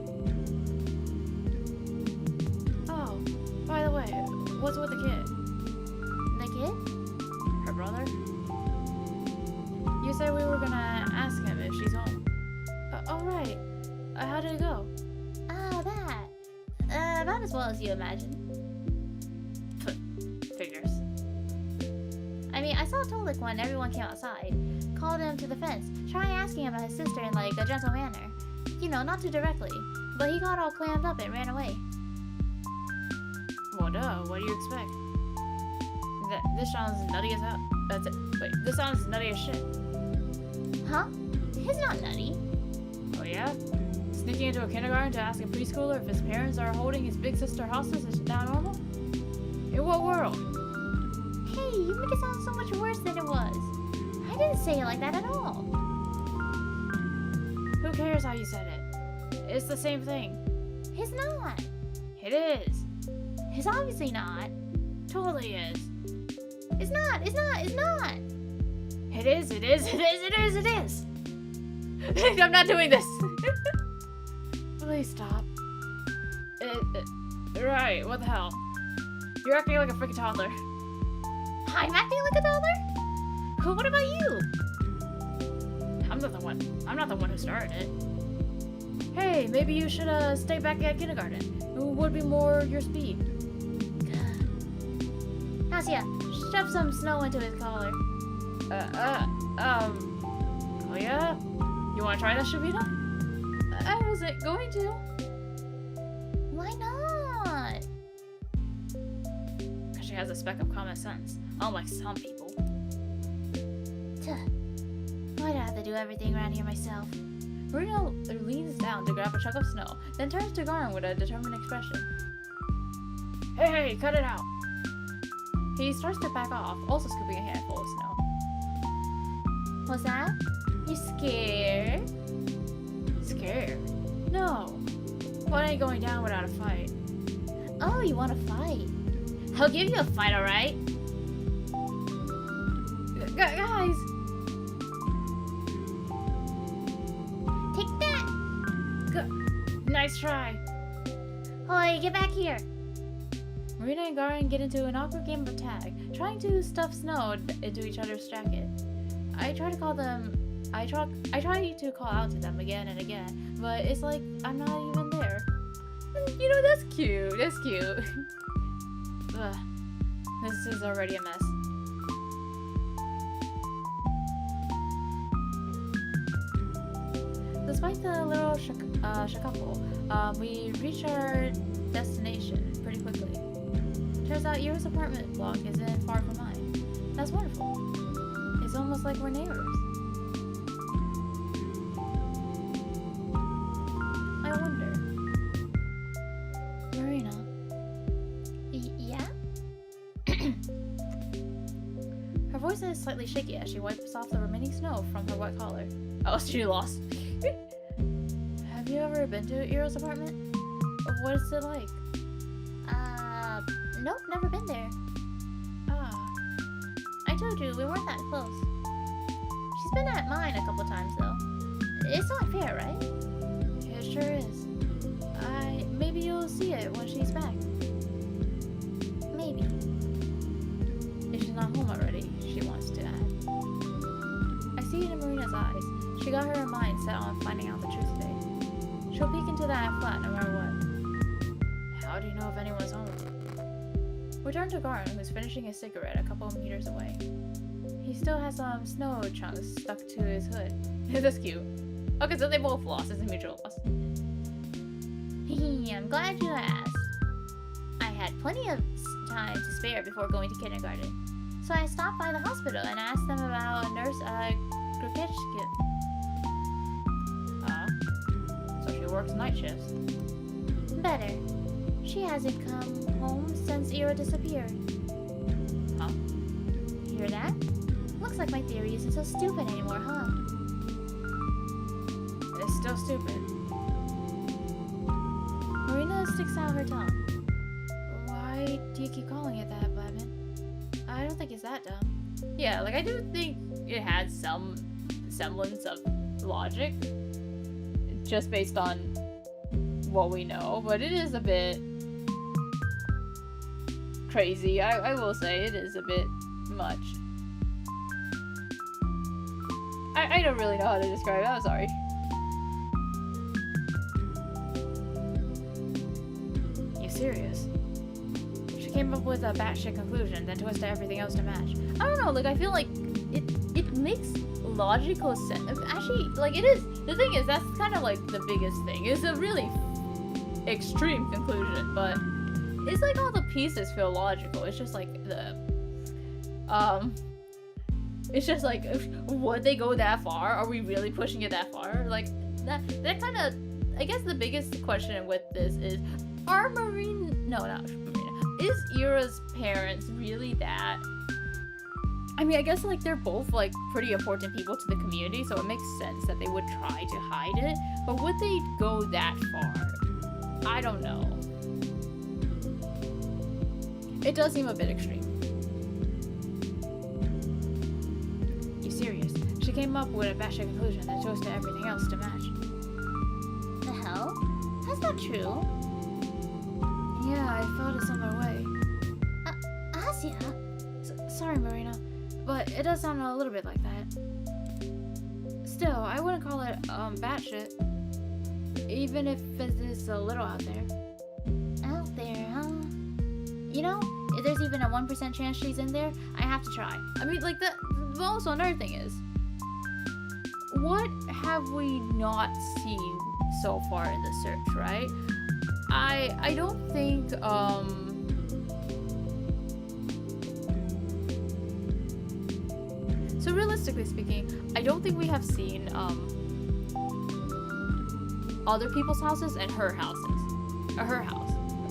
Oh, by the way, what's with the kid? The kid? Her brother? You said we were gonna ask him if she's home. Oh, right. How did it go? Oh, that. About as well as you imagine. Figures. I mean, I saw Tolik when everyone came outside. Called him to the fence, trying asking about his sister in like a gentle manner. You know, not too directly. But he got all clammed up and ran away. Well, duh. What do you expect? This sounds nutty as hell. Wait, this sounds nutty as shit. Huh? He's not nutty. Oh yeah? Sneaking into a kindergarten to ask a preschooler if his parents are holding his big sister hostage is that normal? In what world? Hey, you make it sound so much worse than it was. I didn't say it like that at all. Who cares how you said it? It's the same thing. It's not. It is. It's obviously not. Totally is. It's not. It's not. It's not. It is. It is. It is. It is. It is. I'm not doing this. Please stop. Right, what the hell? You're acting like a freaking toddler. I'm acting like a toddler? What about you? I'm not the one who started it. Hey, maybe you should stay back at kindergarten. It would be more your speed. Asya, shove some snow into his collar. Oh yeah? You wanna try that, Shubina? I wasn't going to. Why not? Because she has a speck of common sense, unlike some people. Why do I have to do everything around here myself? Marina leans down to grab a chunk of snow, then turns to Garn with a determined expression. Hey, cut it out! He starts to back off, also scooping a handful of snow. What's that? You scared? Scared? No. What ain't going down without a fight? Oh, you want to fight? I'll give you a fight, alright? Guys! Take that! Nice try. Oi, get back here! Marina and Garin get into an awkward game of tag, trying to stuff snow into each other's jacket. I try to call out to them again and again, but it's like I'm not even there. You know, that's cute. That's cute. Ugh. This is already a mess. Despite the little shuffle, we reach our destination pretty quickly. Turns out Ira's apartment block isn't far from mine. That's wonderful. It's almost like we're neighbors. I wonder. Marina. Yeah? Her voice is slightly shaky as she wipes off the remaining snow from her wet collar. Oh, she lost. Have you ever been to Ira's apartment? What is it like? Nope, never been there. Ah. I told you, we weren't that close. She's been at mine a couple times, though. It's not fair, right? It sure is. Maybe you'll see it when she's back. Maybe. If she's not home already, she wants to add. I see it in Marina's eyes. She got her mind set on finding out the truth today. She'll peek into that flat no matter what. How do you know if anyone's home? We turn to Garn, who's finishing his cigarette a couple of meters away. He still has some snow chunks stuck to his hood. That's cute. Okay, so they both lost. It's a mutual loss. I'm glad you asked. I had plenty of time to spare before going to kindergarten, so I stopped by the hospital and asked them about Nurse Grachevskaya. So she works night shifts. Better. She hasn't come home since Ira disappeared. Huh? Hear that? Looks like my theory isn't so stupid anymore, huh? It's still stupid. Marina sticks out her tongue. Why do you keep calling it that, Blabbin? I don't think it's that dumb. Yeah, like I do think it had some semblance of logic, just based on what we know, but it is a bit crazy. I will say it is a bit much. I don't really know how to describe it. I'm sorry. You serious? She came up with a batshit conclusion, then twisted everything else to match. I don't know, like I feel like it makes logical sense. Actually, like it is. The thing is, that's kind of like the biggest thing. It's a really extreme conclusion, but it's like all the pieces feel logical. It's just like it's just like, would they go that far? Are we really pushing it that far? Like that kind of. I guess the biggest question with this is, are Marina? No, not Marina. Is Ira's parents really that? I mean, I guess like they're both like pretty important people to the community, so it makes sense that they would try to hide it. But would they go that far? I don't know. It does seem a bit extreme. You serious? She came up with a batshit conclusion that chose to everything else to match. The hell? That's not true. Yeah, I felt a similar way. Asya? Sorry, Marina, but it does sound a little bit like that. Still, I wouldn't call it, batshit. Even if it is a little out there. Out there, huh? You know, if there's even a 1% chance she's in there, I have to try. I mean, like, that. But also, another thing is, what have we not seen so far in the search, right? I don't think, so realistically speaking, I don't think we have seen, other people's houses and her house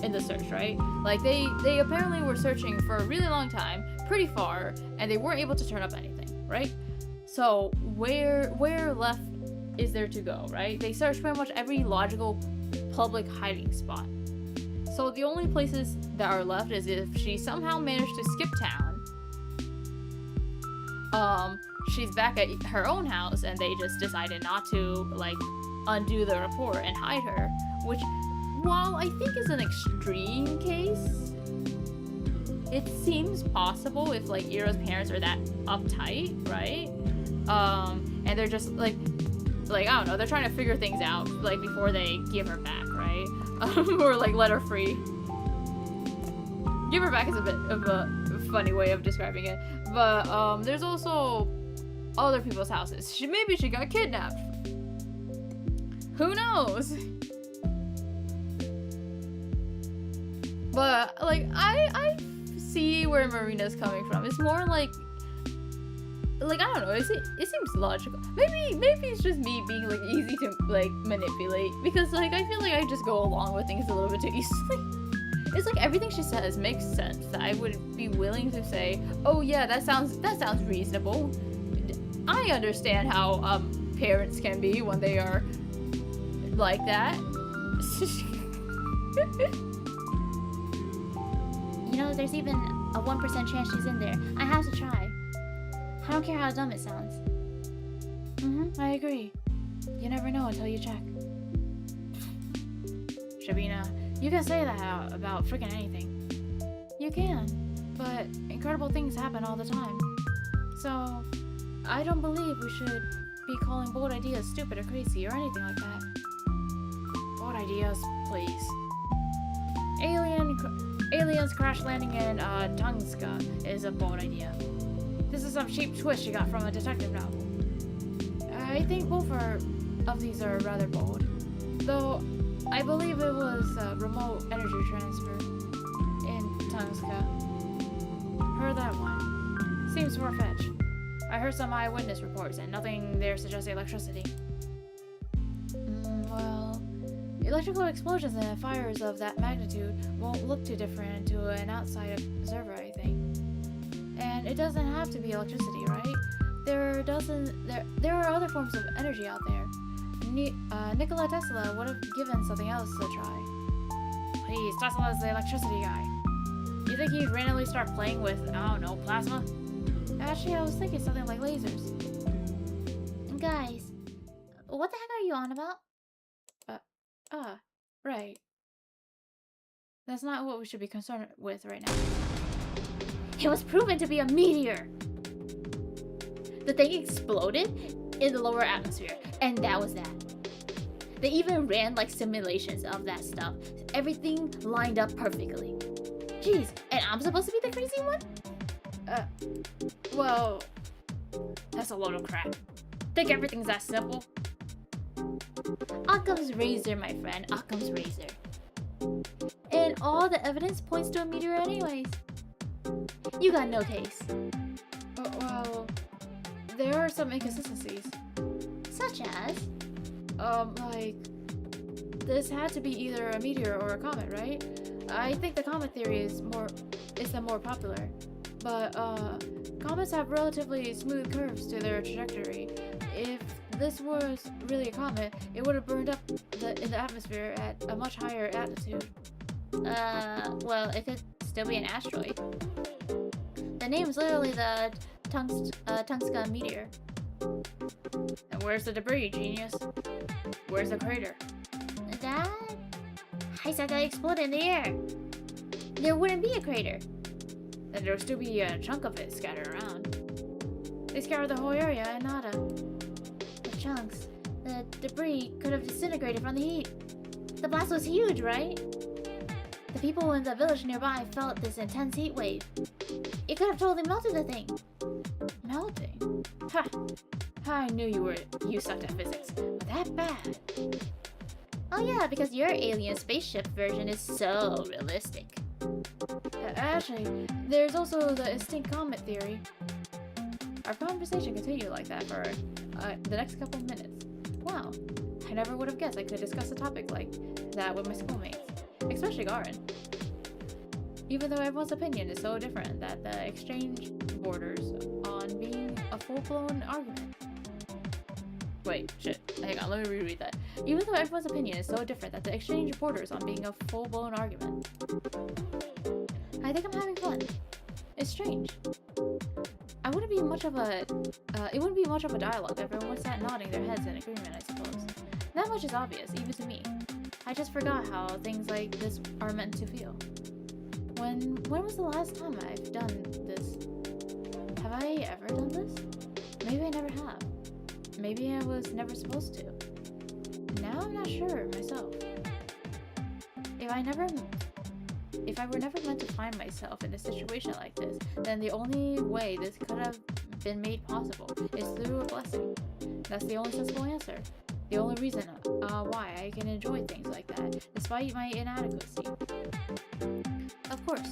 in the search, right? Like, they apparently were searching for a really long time, pretty far, and they weren't able to turn up anything, right? So where left is there to go, right? They searched pretty much every logical public hiding spot. So the only places that are left is if she somehow managed to skip town, she's back at her own house and they just decided not to, like, undo the report and hide her, which, while I think is an extreme case, it seems possible if, like, Ira's parents are that uptight, right? And they're just, like, I don't know, they're trying to figure things out, like, before they give her back, right? Or, like, let her free. Give her back is a bit of a funny way of describing it. But, there's also other people's houses. Maybe she got kidnapped. Who knows? But, like, I see where Marina's coming from. It's more like, I don't know, it seems logical. Maybe it's just me being, like, easy to, like, manipulate. Because, like, I feel like I just go along with things a little bit too easily. It's like everything she says makes sense. I would be willing to say, oh yeah, that sounds reasonable. I understand how, parents can be when they are like that. You know, there's even a 1% chance she's in there. I have to try. I don't care how dumb it sounds. I agree. You never know until you check. Shubina, you can say that about freaking anything. You can, but incredible things happen all the time. So, I don't believe we should be calling bold ideas stupid or crazy or anything like that. Bold ideas, please. Aliens crash landing in Tungska is a bold idea. This is some cheap twist you got from a detective novel. I think both of these are rather bold, though I believe it was remote energy transfer in Tungska. Heard that one. Seems far-fetched. I heard some eyewitness reports and nothing there suggests electricity. Well, electrical explosions and fires of that magnitude won't look too different to an outside observer, I think. And it doesn't have to be electricity, right? There are other forms of energy out there. Nikola Tesla would have given something else a try. Please, Tesla's the electricity guy. You think he'd randomly start playing with, I don't know, plasma? Actually, I was thinking something like lasers. Guys, what the heck are you on about? Right. That's not what we should be concerned with right now. It was proven to be a meteor! The thing exploded in the lower atmosphere, and that was that. They even ran, like, simulations of that stuff. Everything lined up perfectly. Jeez, and I'm supposed to be the crazy one? Well, that's a load of crap. Think everything's that simple? Occam's razor, my friend. Occam's razor. And all the evidence points to a meteor anyways. You got no case. Well, there are some inconsistencies. Such as? Like, this had to be either a meteor or a comet, right? I think the comet theory is the more popular. But, comets have relatively smooth curves to their trajectory. If this was really a comet, it would have burned up in the atmosphere at a much higher altitude. Well, it could still be an asteroid. The name's literally the Tungska meteor. And where's the debris, genius? Where's the crater? I said that exploded in the air. There wouldn't be a crater. then there would still be a chunk of it scattered around. They scoured the whole area and nada. The chunks, the debris could have disintegrated from the heat. The blast was huge, right? The people in the village nearby felt this intense heat wave. It could have totally melted the thing. Melting? Ha! I knew you sucked at physics. But that bad? Oh yeah, because your alien spaceship version is so realistic. Actually, there's also the extinct comet theory. Our conversation continued like that for the next couple minutes. Wow, I never would have guessed I could discuss a topic like that with my schoolmates, especially Garin. Even though everyone's opinion is so different that the exchange borders on being a full-blown argument. Wait, shit, hang on, let me reread that. Even though everyone's opinion is so different that the exchange borders on being a full-blown argument. I think I'm having fun. It's strange. It wouldn't be much of a dialogue if everyone sat nodding their heads in agreement, I suppose. That much is obvious, even to me. I just forgot how things like this are meant to feel. When was the last time I've done this? Have I ever done this? Maybe I never have. Maybe I was never supposed to. Now I'm not sure myself. If I were never meant to find myself in a situation like this, then the only way this could have been made possible is through a blessing. That's the only sensible answer. The only reason why I can enjoy things like that, despite my inadequacy. Of course,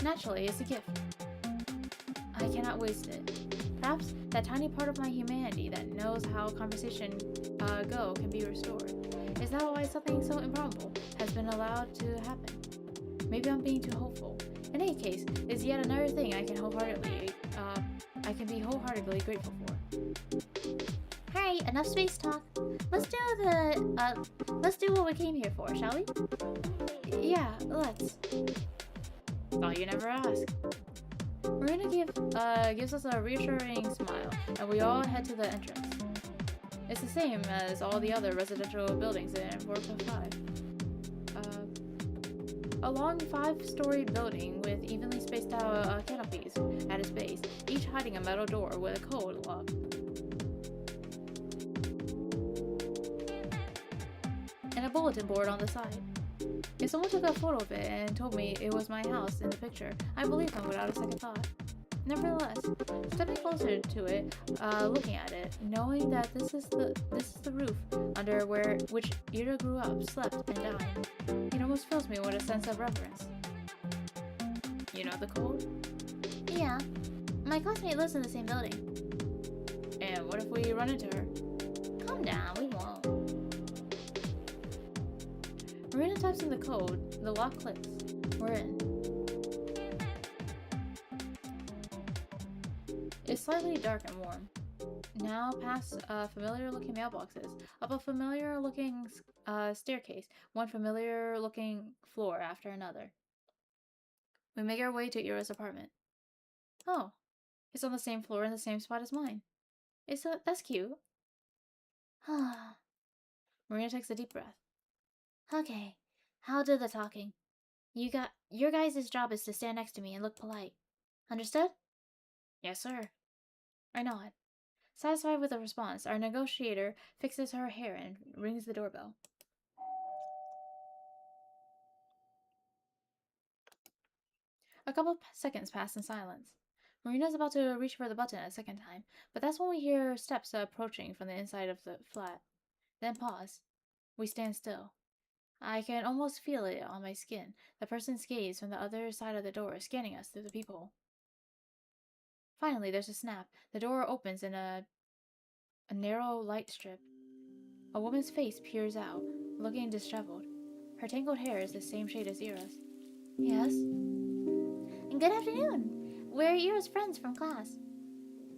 naturally, it's a gift. I cannot waste it. Perhaps that tiny part of my humanity that knows how conversation go can be restored. Is that why something so improbable has been allowed to happen? Maybe I'm being too hopeful. In any case, it's yet another thing I can be wholeheartedly grateful for. Alright, enough space talk. Let's do what we came here for, shall we? Yeah, let's. Thought you never ask. Marina gives us a reassuring smile, and we all head to the entrance. It's the same as all the other residential buildings in 4.5. A long 5-story building with evenly spaced out canopies at its base, each hiding a metal door with a code lock. And a bulletin board on the side. If someone took a photo of it and told me it was my house in the picture, I believe them without a second thought. Nevertheless, stepping closer to it, looking at it, knowing that this is the roof under which Ira grew up, slept, and died, it almost fills me with a sense of reverence. You know the code? Yeah. My classmate lives in the same building. And what if we run into her? Calm down, we won't. Marina types in the code, the lock clicks. We're in. It's slightly dark and warm. Now past familiar-looking mailboxes, up a familiar-looking staircase, one familiar-looking floor after another. We make our way to Ira's apartment. Oh, it's on the same floor in the same spot as mine. That's cute. Marina takes a deep breath. Okay, I'll do the talking. Your guys' job is to stand next to me and look polite. Understood? Yes, sir. I nod. Satisfied with the response, our negotiator fixes her hair and rings the doorbell. A couple seconds pass in silence. Marina's about to reach for the button a second time, but that's when we hear steps approaching from the inside of the flat. Then pause. We stand still. I can almost feel it on my skin, the person's gaze from the other side of the door scanning us through the peephole. Finally, there's a snap. The door opens in a narrow light strip. A woman's face peers out, looking disheveled. Her tangled hair is the same shade as Ira's. Yes? Good afternoon. We're Ira's friends from class.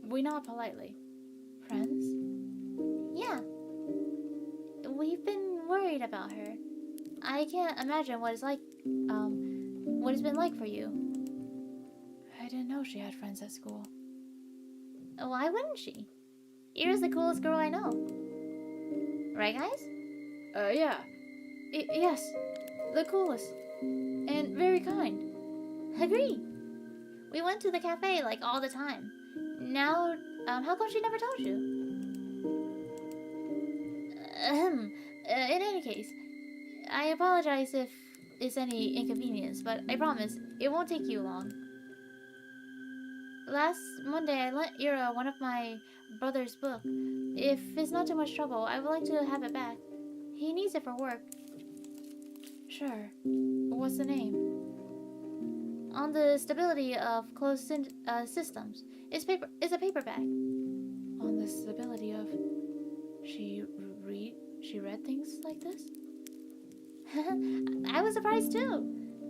We nod politely. Friends? Yeah. We've been worried about her. I can't imagine what it's been like for you. I didn't know she had friends at school. Why wouldn't she? Ira's the coolest girl I know. Right, guys? Yeah. Yes. The coolest. And very kind. Agree. We went to the cafe like all the time. Now, how come she never told you? In any case, I apologize if it's any inconvenience, but I promise it won't take you long. Last Monday, I lent Ira one of my brother's book. If it's not too much trouble, I would like to have it back. He needs it for work. Sure. What's the name? On the stability of closed systems. It's a paperback. On the stability of... She read things like this? I was surprised too.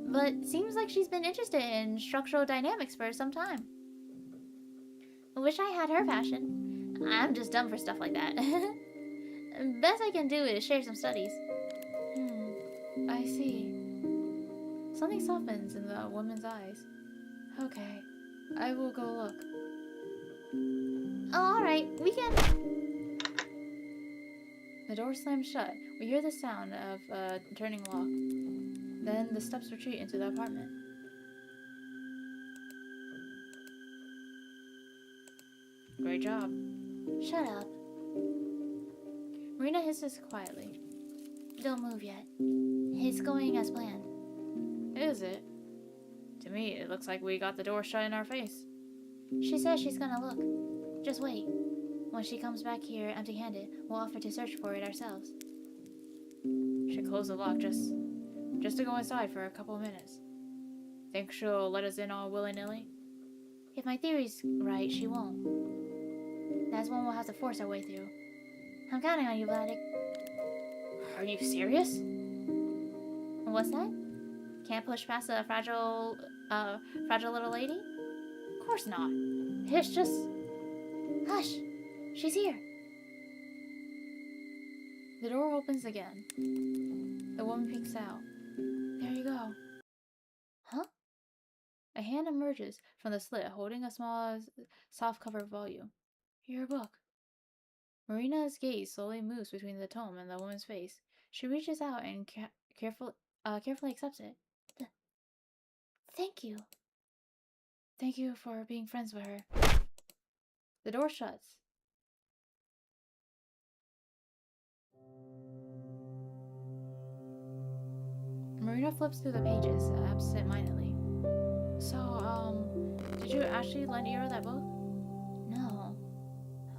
But seems like she's been interested in structural dynamics for some time. I wish I had her passion. I'm just dumb for stuff like that. Best I can do is share some studies. I see. Something softens in the woman's eyes. Okay, I will go look. Oh, alright, we can... The door slams shut. We hear the sound of a turning lock. Then the steps retreat into the apartment. Great job. Shut up. Marina hisses quietly. Don't move yet. It's going as planned. Is it? To me, it looks like we got the door shut in our face. She says she's gonna look. Just wait. When she comes back here empty-handed, we'll offer to search for it ourselves. Should close the lock just to go inside for a couple of minutes. Think she'll let us in all willy-nilly? If my theory's right, she won't. That's one we'll have to force our way through. I'm counting on you, Vladik. Are you serious? What's that? Can't push past a fragile little lady? Of course not. It's just... Hush! She's here. The door opens again. The woman peeks out. There you go. Huh? A hand emerges from the slit holding a small, soft-cover volume. Your book. Marina's gaze slowly moves between the tome and the woman's face. She reaches out and carefully accepts it. Thank you. Thank you for being friends with her. The door shuts. Marina flips through the pages absent-mindedly. So, did you actually lend Ira that book? No.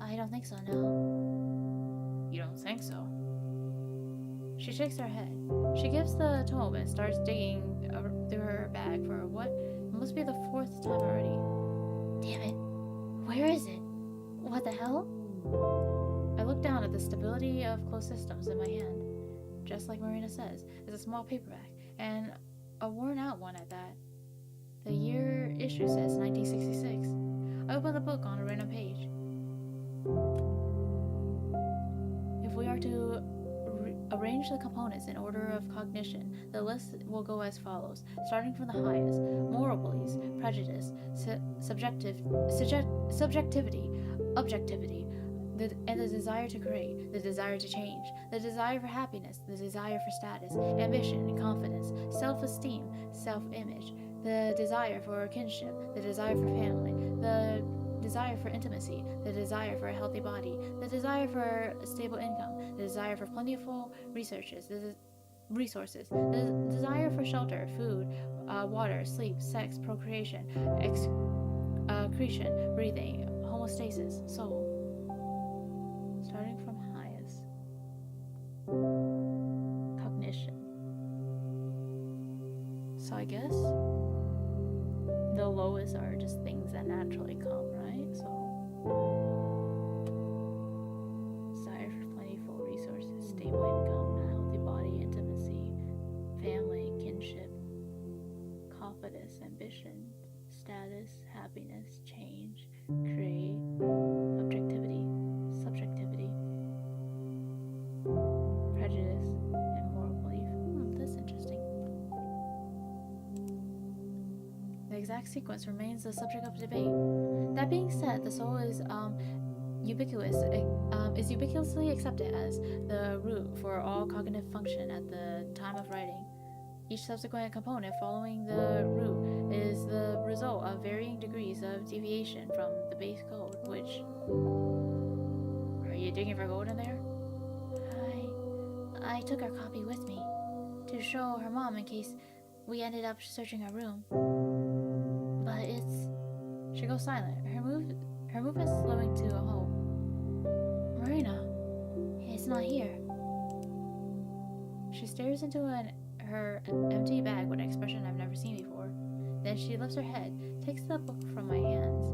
I don't think so, no. You don't think so? She shakes her head. She gives the tome and starts digging through her bag for what must be the 4th time already. Damn it. Where is it? What the hell? I look down at the stability of closed systems in my hand. Just like Marina says, it's a small paperback, and a worn-out one at that. The year issue says 1966. I open the book on a random page. If we are to arrange the components in order of cognition, the list will go as follows, starting from the highest: moral beliefs, prejudice, subjectivity, objectivity, and the desire to create, the desire to change, the desire for happiness, the desire for status, ambition and confidence, self-esteem, self-image, the desire for kinship, the desire for family, the desire for intimacy, the desire for a healthy body, the desire for a stable income, the desire for plentiful resources, the desire for shelter, food, water, sleep, sex, procreation, excretion, breathing, homeostasis, soul. Starting from highest. Cognition. So I guess the lowest are just things that naturally come, right? So desire for plentiful resources, stable income, a healthy body, intimacy, family, kinship, confidence, ambition, status, happiness, change, create, objectivity, subjectivity, prejudice, and moral belief. That's interesting. The exact sequence remains the subject of debate. That being said, the soul is ubiquitously accepted as the root for all cognitive function at the time of writing. Each subsequent component following the route is the result of varying degrees of deviation from the base code, which... Are you digging for gold in there? I took her copy with me to show her mom in case we ended up searching her room. But it's... She goes silent, her movement slowing to a halt. Marina, it's not here. She stares into her empty bag with an expression I've never seen before. Then she lifts her head, takes the book from my hands.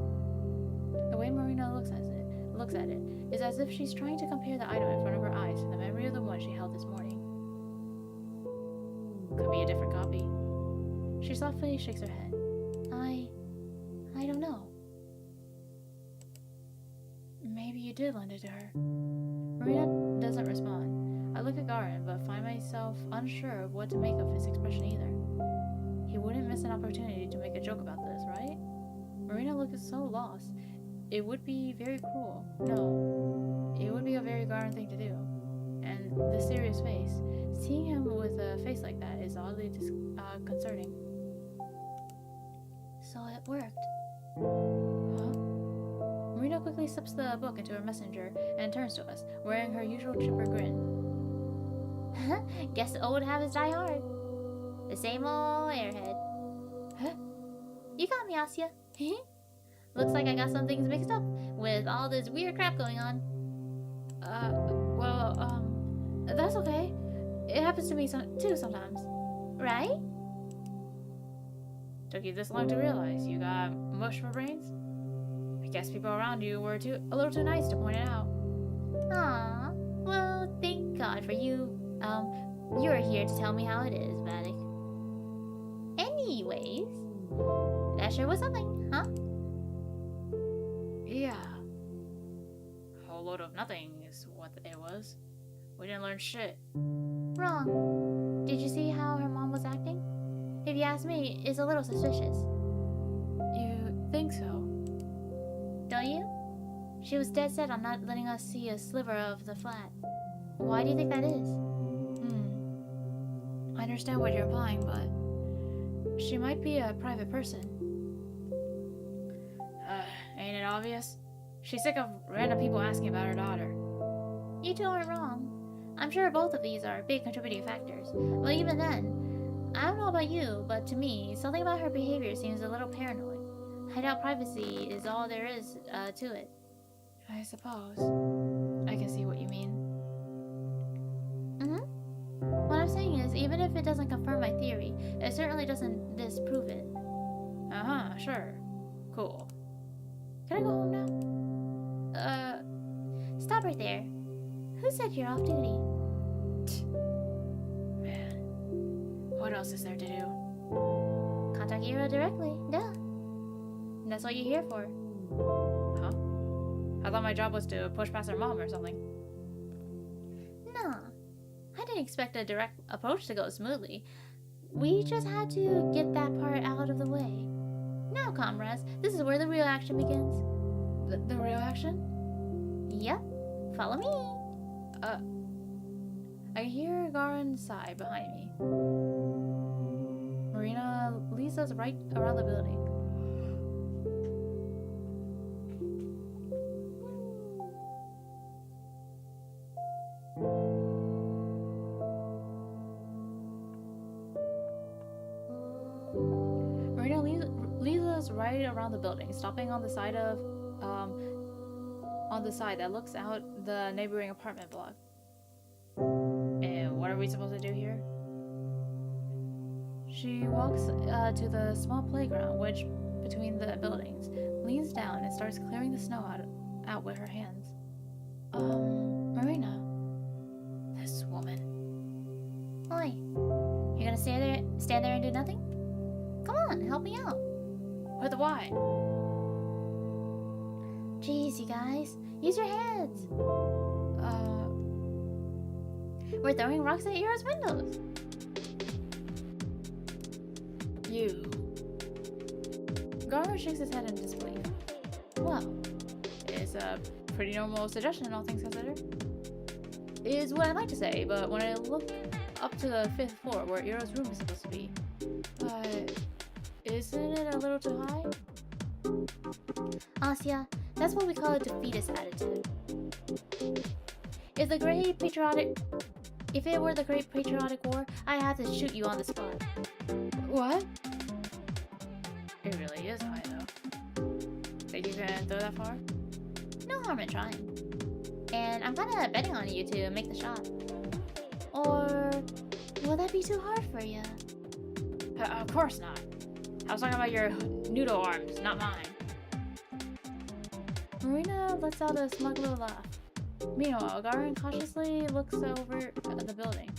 The way Marina looks at it is as if she's trying to compare the item in front of her eyes to the memory of the one she held this morning. Could be a different copy. She softly shakes her head. I don't know. Maybe you did lend it to her. Marina doesn't respond. I look at Garin, but find myself unsure of what to make of his expression either. He wouldn't miss an opportunity to make a joke about this, right? Marina looks so lost. It would be very cruel. No, it would be a very Garin thing to do. And this serious face, seeing him with a face like that is oddly concerning. So it worked. Huh? Marina quickly slips the book into her messenger and turns to us, wearing her usual chipper grin. Guess the old habits die hard. The same old airhead. Huh? You got me, Asya. Looks like I got some things mixed up with all this weird crap going on. That's okay. It happens to me too sometimes. Right? Took you this long to realize you got mush for brains? I guess people around you were a little too nice to point it out. Aw, well, thank God for you. You're here to tell me how it is, Vatic. Anyways, that sure was something, huh? Yeah. A whole load of nothing is what it was. We didn't learn shit. Wrong. Did you see how her mom was acting? If you ask me, it's a little suspicious. You think so? Don't you? She was dead set on not letting us see a sliver of the flat. Why do you think that is? I understand what you're implying, but she might be a private person. Ain't it obvious? She's sick of random people asking about her daughter. You two aren't wrong. I'm sure both of these are big contributing factors. But even then, I don't know about you, but to me, something about her behavior seems a little paranoid. I doubt privacy is all there is to it. I suppose. I can see what you mean. What I'm saying is, even if it doesn't confirm my theory, it certainly doesn't disprove it. Sure. Cool. Can I go home now? Stop right there. Who said you're off duty? Man, what else is there to do? Contact Ira directly, duh. That's what you're here for. Huh? I thought my job was to push past her mom or something. Nah. I didn't expect a direct approach to go smoothly. We just had to get that part out of the way. Now, comrades, this is where the real action begins. The real action? Yep. Follow me. I hear Garin sigh behind me. Marina leads us right around the building. Marina leads us right around the building, stopping on the side that looks out the neighboring apartment block. And what are we supposed to do here? She walks to the small playground, which, between the buildings, leans down and starts clearing the snow out with her hands. Marina. This woman. Oi. You're gonna stand there and do nothing? Come on, help me out. With what? Jeez, you guys. Use your heads. We're throwing rocks at Ira's windows. You. Garin shakes his head in disbelief. Well, it's a pretty normal suggestion, all things considered. Is what I'd like to say, but when I look up to the 5th floor where Ira's room is supposed to be. But isn't it a little too high? Asya, that's what we call a defeatist attitude. If it were the Great Patriotic War, I'd have to shoot you on the spot. What? It really is high, though. Think you can throw that far? No harm in trying. And I'm kinda betting on you to make the shot. Or will that be too hard for you? Of course not. I was talking about your noodle arms, not mine. Marina lets out a smug little laugh. Meanwhile, Garen cautiously looks over at the building.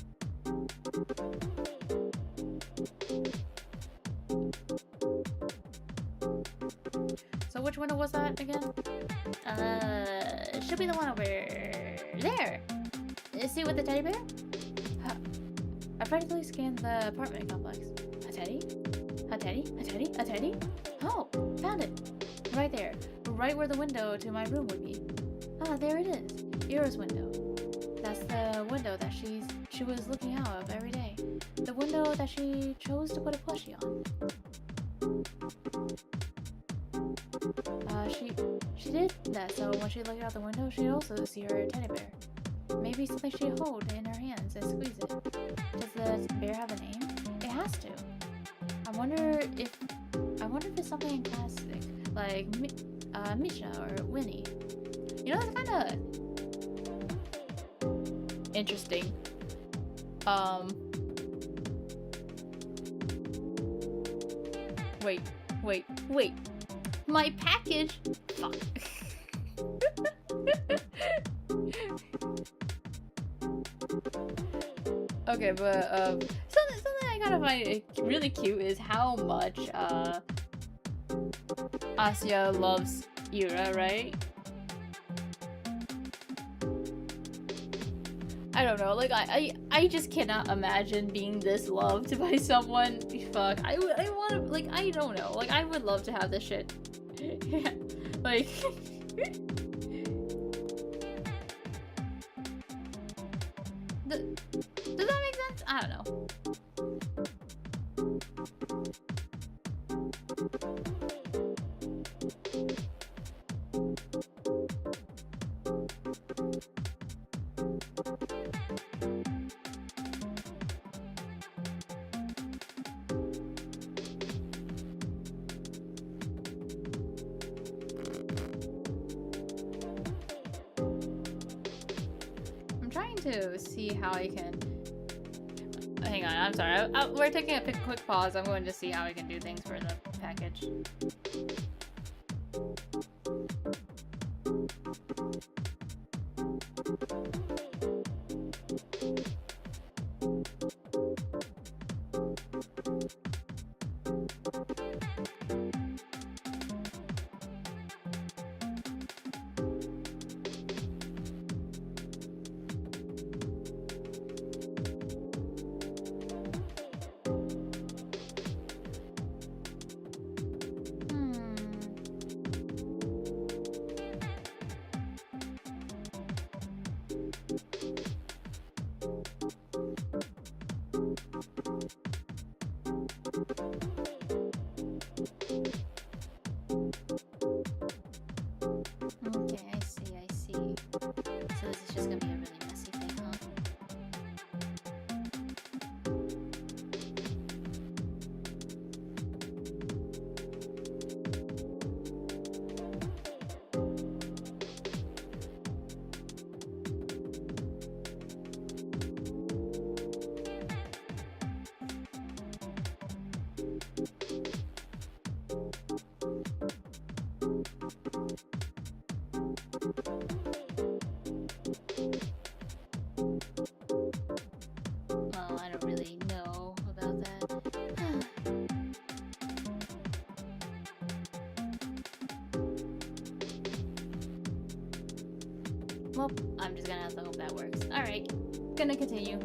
So which window was that again? It should be the one over there. Is he with the teddy bear? I frantically scanned the apartment complex. A teddy? A teddy? A teddy? A teddy? Oh, found it. Right there. Right where the window to my room would be. Ah, there it is. Ira's window. That's the window that she was looking out of every day. The window that she chose to put a plushie on. She did that so when she looked out the window, she'd also see her teddy bear. Maybe something she'd hold in her hands and squeeze it. Does the bear have a name? It has to. I wonder if it's something classic, like Misha or Winnie. You know, that's kind of interesting. Wait. My package. Fuck. Okay, but something I gotta find really cute is how much Asya loves Ira, right? I don't know, like I just cannot imagine being this loved by someone. Fuck, I want to, like, I don't know, like I would love to have this shit. Like does that make sense? I don't know. To see how I can. Hang on, I'm sorry. We're taking a quick pause. I'm going to see how I can do things for the package. Well, I'm just gonna have to hope that works. Alright, gonna continue.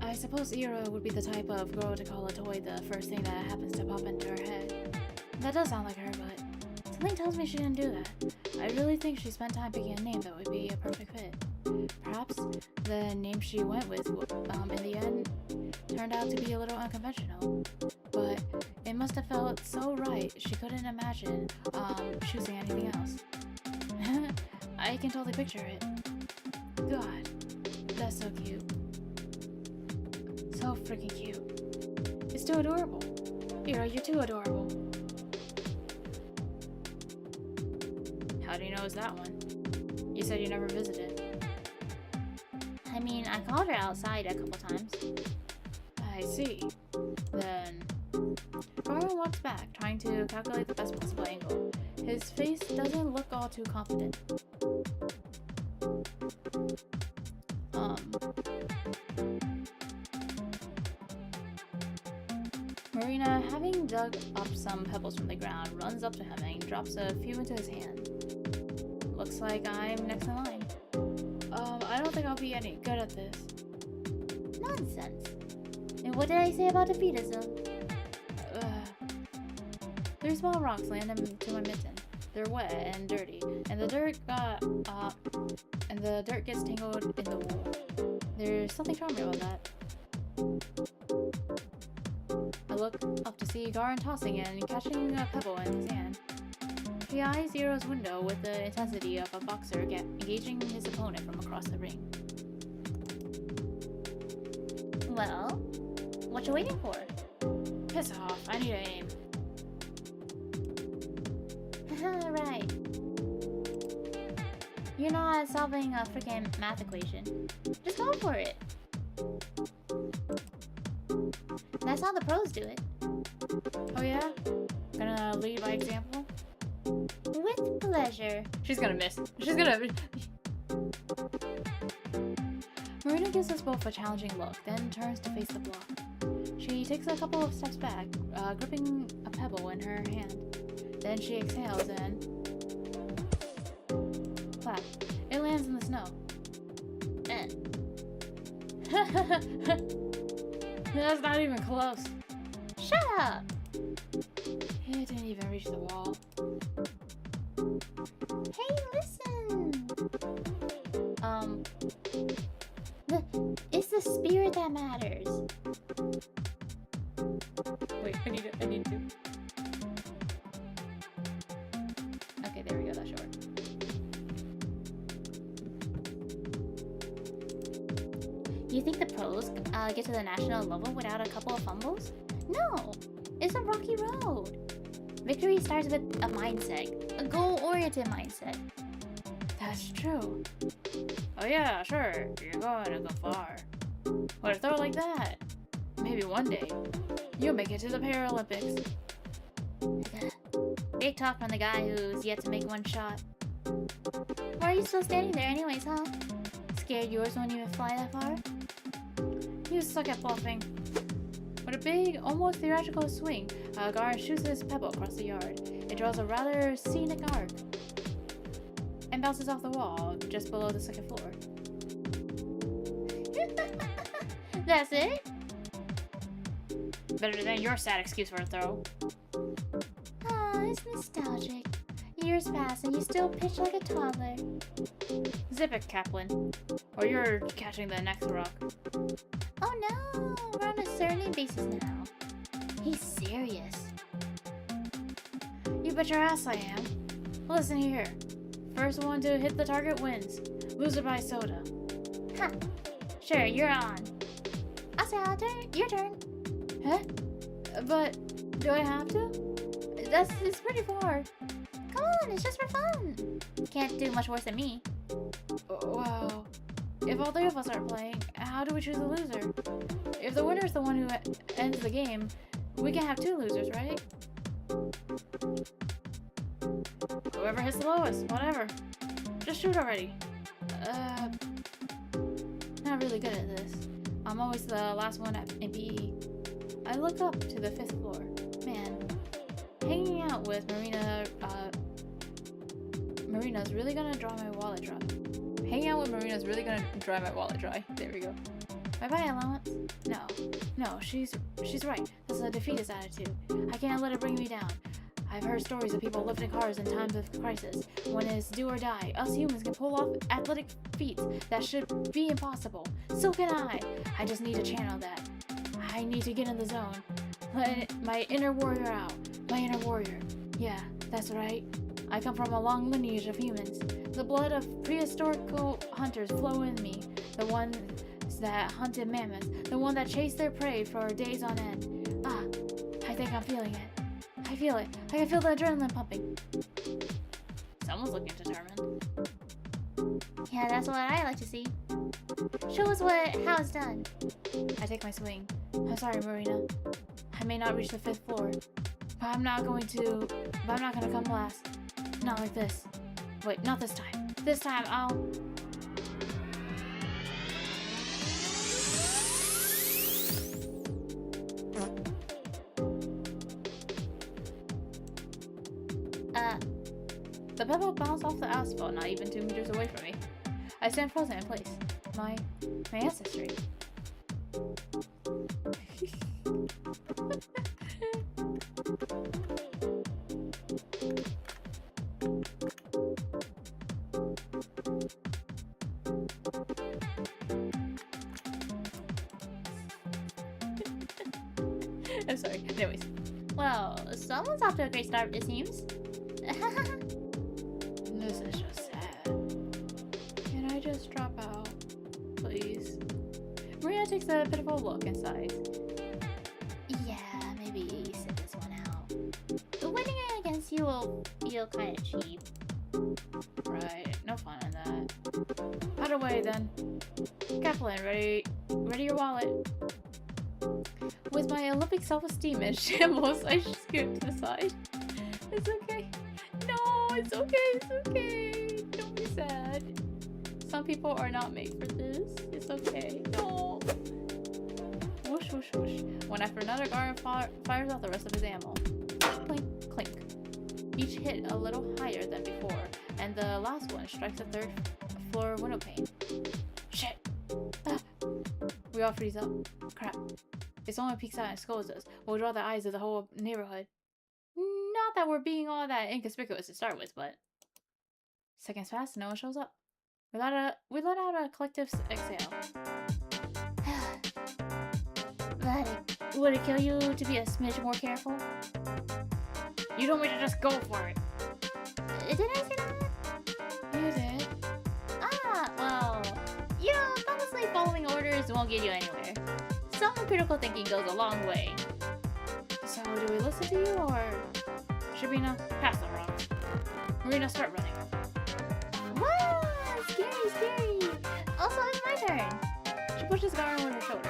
I suppose Ira would be the type of girl to call a toy the first thing that happens to pop into her head. That does sound like her, but something tells me she didn't do that. I really think she spent time picking a name that would be a perfect fit. Perhaps the name she went with, in the end, turned out to be a little unconventional. But it must have felt so right, she couldn't imagine, choosing anything else. I can totally picture it. God, that's so cute. So freaking cute. It's too adorable. Ira, you're too adorable. How do you know it's that one? You said you never visited. I mean, I called her outside a couple times. I see. Then... Garan walks back, trying to calculate the best possible angle. His face doesn't look all too confident. Marina, having dug up some pebbles from the ground, runs up to him and drops a few into his hand. Looks like I'm next in line. I don't think I'll be any good at this. Nonsense. And what did I say about defeatism? 3 small rocks land into my mitten. They're wet and dirty, and the dirt gets tangled in the wool. There's something charming about that. I look up to see Garan tossing and catching a pebble in his hand. He eyes Zero's window with the intensity of a boxer engaging his opponent from across the ring. Well, what you waiting for? Piss off, I need to aim. Right. You're not solving a freaking math equation. Just go for it. That's how the pros do it. Oh yeah? Gonna lead by example? With pleasure. She's gonna miss. She's gonna... Marina gives us both a challenging look, then turns to face the block. She takes a couple of steps back, gripping a pebble in her hand. Then she exhales and... clap. It lands in the snow. That's not even close. Shut up! It didn't even reach the wall. Hey, listen! It's the spirit that matters. Wait, I need to. Okay, there we go, that's short. You think the pros get to the national level without a couple of fumbles? No! It's a rocky road. Victory starts with a mindset, a goal-oriented mindset. That's true. Oh yeah, sure, you're going to go far. But a throw like that, maybe one day, you'll make it to the Paralympics. Big talk from the guy who's yet to make one shot. Why are you still standing there anyways, huh? Scared yours won't even fly that far? You suck at bluffing. With a big, almost theatrical swing, Garan shoots his pebble across the yard. It draws a rather scenic arc and bounces off the wall just below the second floor. That's it? Better than your sad excuse for a throw. Ah, it's nostalgic. Years pass and you still pitch like a toddler. Zip it, Kaplan. Or you're catching the next rock. Oh no, we're on a surname basis now. He's serious. You bet your ass I am. Listen here. First one to hit the target wins. Loser by soda. Huh. Sure, you're on. Asya, your turn. Huh? But do I have to? It's pretty far. Come on, it's just for fun. Can't do much worse than me. Wow. If all 3 of us are playing, how do we choose a loser? If the winner's the one who ends the game, we can have 2 losers, right? Whoever hits the lowest, whatever. Just shoot already. Not really good at this. I'm always the last one in PE. I look up to the 5th floor. Man, hanging out with Marina's really gonna dry my wallet dry. Hanging out with Marina's really gonna dry my wallet dry. There we go. Bye-bye, allowance. No, she's right. That's a defeatist attitude. I can't let it bring me down. I've heard stories of people lifting cars in times of crisis. When it's do or die, us humans can pull off athletic feats that should be impossible. So can I. I just need to channel that. I need to get in the zone. Let my inner warrior out. My inner warrior. Yeah, that's right. I come from a long lineage of humans. The blood of prehistoric hunters flow in me. The ones that hunted mammoths. The one that chased their prey for days on end. Ah, I think I'm feeling it. I feel it. I can feel the adrenaline pumping. Someone's looking determined. Yeah, that's what I like to see. Show us how it's done. I take my swing. I'm sorry, Marina. I may not reach the 5th floor, but I'm not gonna come last. Not like this. Wait, not this time. This time I'll... The pebble bounced off the asphalt, not even 2 meters away from me. I stand frozen in place. My ancestry. I'm sorry. Anyways. Well, someone's off to a great start, it seems. This is just sad. Can I just drop out, please? Maria takes a pitiful look and sighs. Yeah, maybe sit this one out. Winning it against you will feel kind of cheap. Right, no fun in that. Out of the way then. Kaplan, ready your wallet. With my Olympic self-esteem in shambles, I scoot to the side. It's okay. No, it's okay, it's okay. Don't be sad. Some people are not made for this. It's okay. No. Whoosh, whoosh, whoosh. One after another, guard fires out the rest of his ammo. Clink, clink. Each hit a little higher than before, and the last one strikes the 3rd floor window pane. Shit. Ah. We all freeze up. Crap. If someone peeks out and scolds us, we'll draw the eyes of the whole neighborhood. Not that we're being all that inconspicuous to start with, but... Seconds pass, no one shows up. We let out a collective exhale. But would it kill you to be a smidge more careful? You told me to just go for it. Did I say that? You did. Ah, well, you know, honestly, following orders won't get you anywhere. Some critical thinking goes a long way. So, do we listen to you, or... Shubina, pass the rocks. Marina, start running. Wow, scary, scary. Also, it's my turn. She pushes Gara on her shoulder.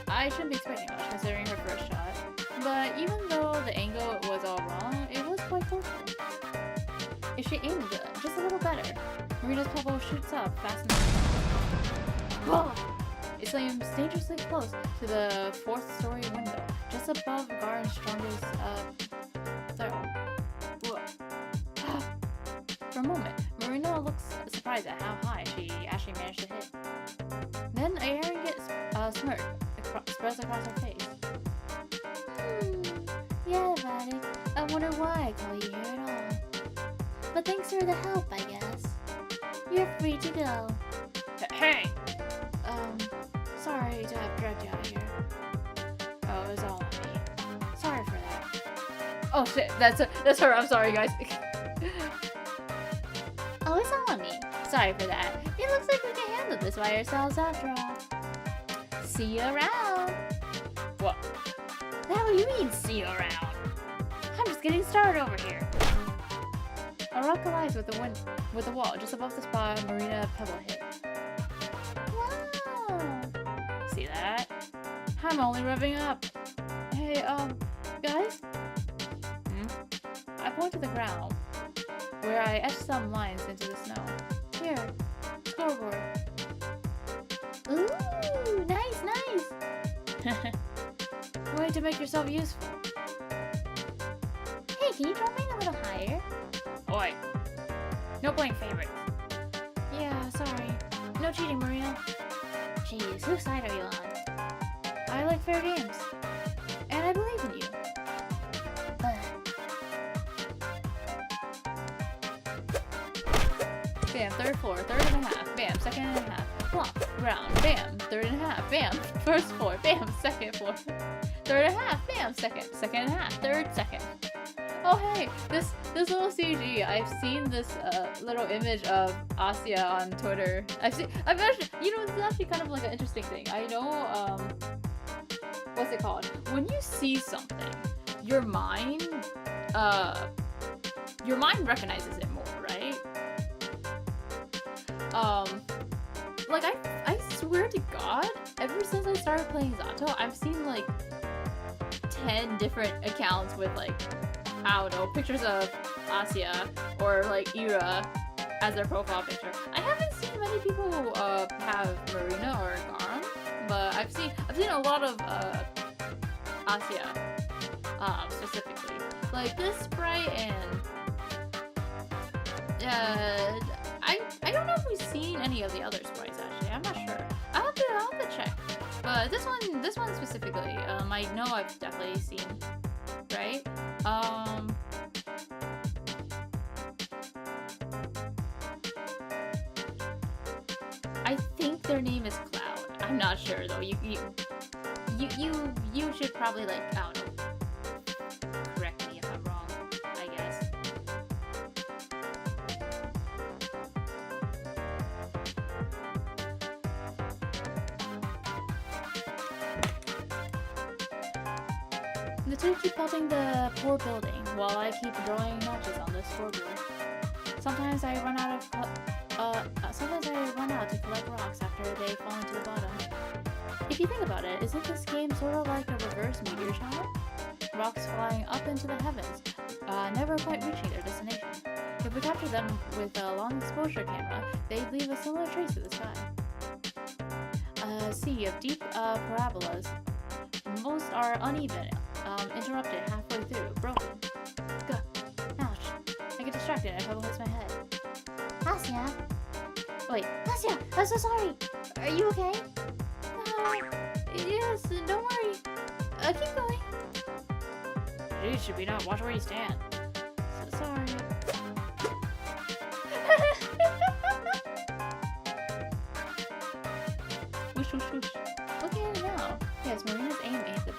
I shouldn't be expecting much, considering her first shot. But even though the angle was all wrong, it was quite forceful. If she aimed just a little better, Marina's pebble shoots up fast enough. Whoa! It slams dangerously close to the 4th story window, just above Garen's strongest throw. Whoa. For a moment, Marina looks surprised at how high she actually managed to hit. Then a arrogant smirk spreads across her face. Yeah, Vatic. I wonder why I call you here at all. But thanks for the help, I guess. You're free to go. Hey! Sorry to have dragged you out of here. Oh, it was all on me. Sorry for that. Oh shit, that's her. I'm sorry, guys. Oh, it's all on me. Sorry for that. It looks like we can handle this by ourselves after all. See you around. What? What do you mean, see you around? I'm just getting started over here. A rock collides with the wall just above the spot Marina pebble hit. Wow. See that? I'm only revving up. Hey, guys? I point to the ground, where I etched some lines into the snow. Here, scoreboard. Ooh, nice, nice. Way to make yourself useful. Hey, can you draw me a little higher? Oi. No playing favorites. Yeah, sorry. No cheating, Marina. Jeez, whose side are you on? I like fair games. And I believe in you. third floor, third and a half, bam, second and a half, flop, ground, bam, third and a half, bam, first floor, bam, second floor, third and a half, bam, second and a half, third, second. Oh hey, this little CG, I've seen this little image of Asya on Twitter. I've actually, you know, this is actually kind of like an interesting thing. I know, what's it called? When you see something, your mind recognizes it more, right? Like I swear to God, ever since I started playing Z.A.T.O, I've seen like 10 different accounts with like, I don't know, pictures of Asya or like Ira as their profile picture. I haven't seen many people have Marina or Garam, but I've seen a lot of Asya specifically. Like this sprite and I don't know if we've seen any of the other sprites actually. I'm not sure. I'll have to check. But this one specifically, I know I've definitely seen, right? I think their name is Cloud. I'm not sure though. You should probably like, I don't know, correct me if I'm wrong, I guess. The two keep helping the poor building while I keep drawing notches on the scoreboard. Sometimes I run out to collect rocks after they fall into the bottom. If you think about it, isn't this game sort of like a reverse meteor shower? Rocks flying up into the heavens, never quite reaching their destination. If we capture them with a long exposure camera, they'd leave a similar trace to the sky. A sea of deep parabolas. Most are uneven, interrupted halfway through, broken. Gah. Ouch. I get distracted and a pebble hits my head. Asya? Wait, Asya! I'm so sorry! Are you okay? Yes, don't worry. Keep going. Jeez, Shubina, watch where you stand. So sorry. Whoosh, whoosh, whoosh. Look at it now. Yes, Marina's aim ain't the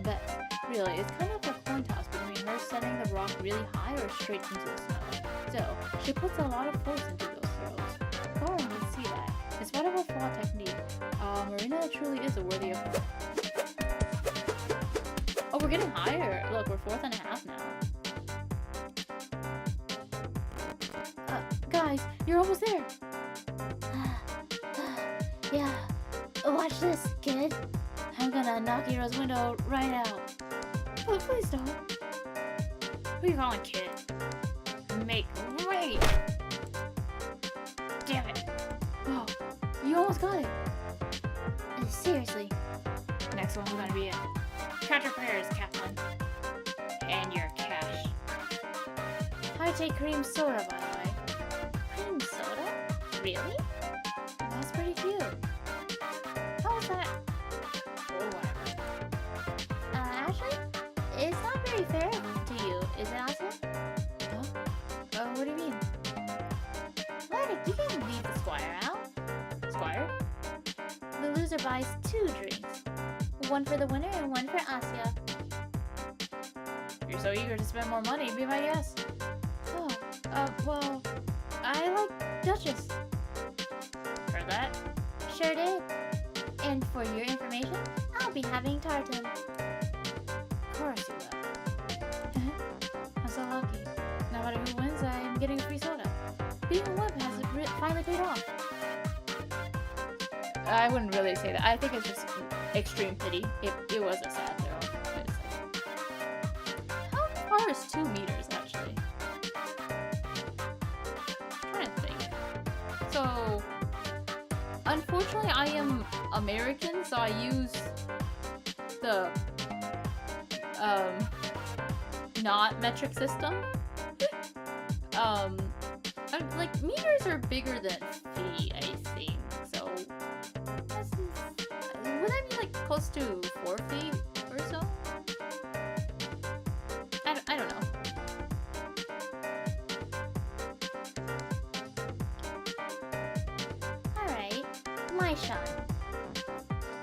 best. Really, it's kind of a coin toss between her setting the rock really high or straight into the snow. Still, she puts a lot of force into those throws. Garam can see that. In spite of her fall technique, Marina truly is a worthy opponent. Oh, we're getting higher. Look, we're 4th and a half now. Guys, you're almost there. Yeah. Watch this, kid. I'm gonna knock Ira's window right out. Oh, please don't. Who are you calling kid? Make way! Damn it. Whoa, you almost got it. Seriously. Next one's gonna be it. Count your prayers, Kaplan. And your cash. I take cream soda, by the way. Cream soda? Really? That's pretty cute. How is that? Oh, whatever. Actually, it's not very fair to you, is it, Asya? Huh? What do you mean? Look, you can leave the squire out. Squire? The loser buys 2 drinks. One for the winner and one for Asya. You're so eager to spend more money, be my guest. Oh, well, I like Duchess. Heard that? Sure did. And for your information, I'll be having tartan. Of course you will. I'm so lucky. No matter who wins, I'm getting a free soda. Being a web has finally paid off. I wouldn't really say that. I think it's just extreme pity. It was a sad throw. How far is 2 meters, actually? I'm trying to think. So, unfortunately, I am American, so I use the not metric system. Like meters are bigger than feet, I think. So, would that be like close to 4 feet or so? I don't know. my shot.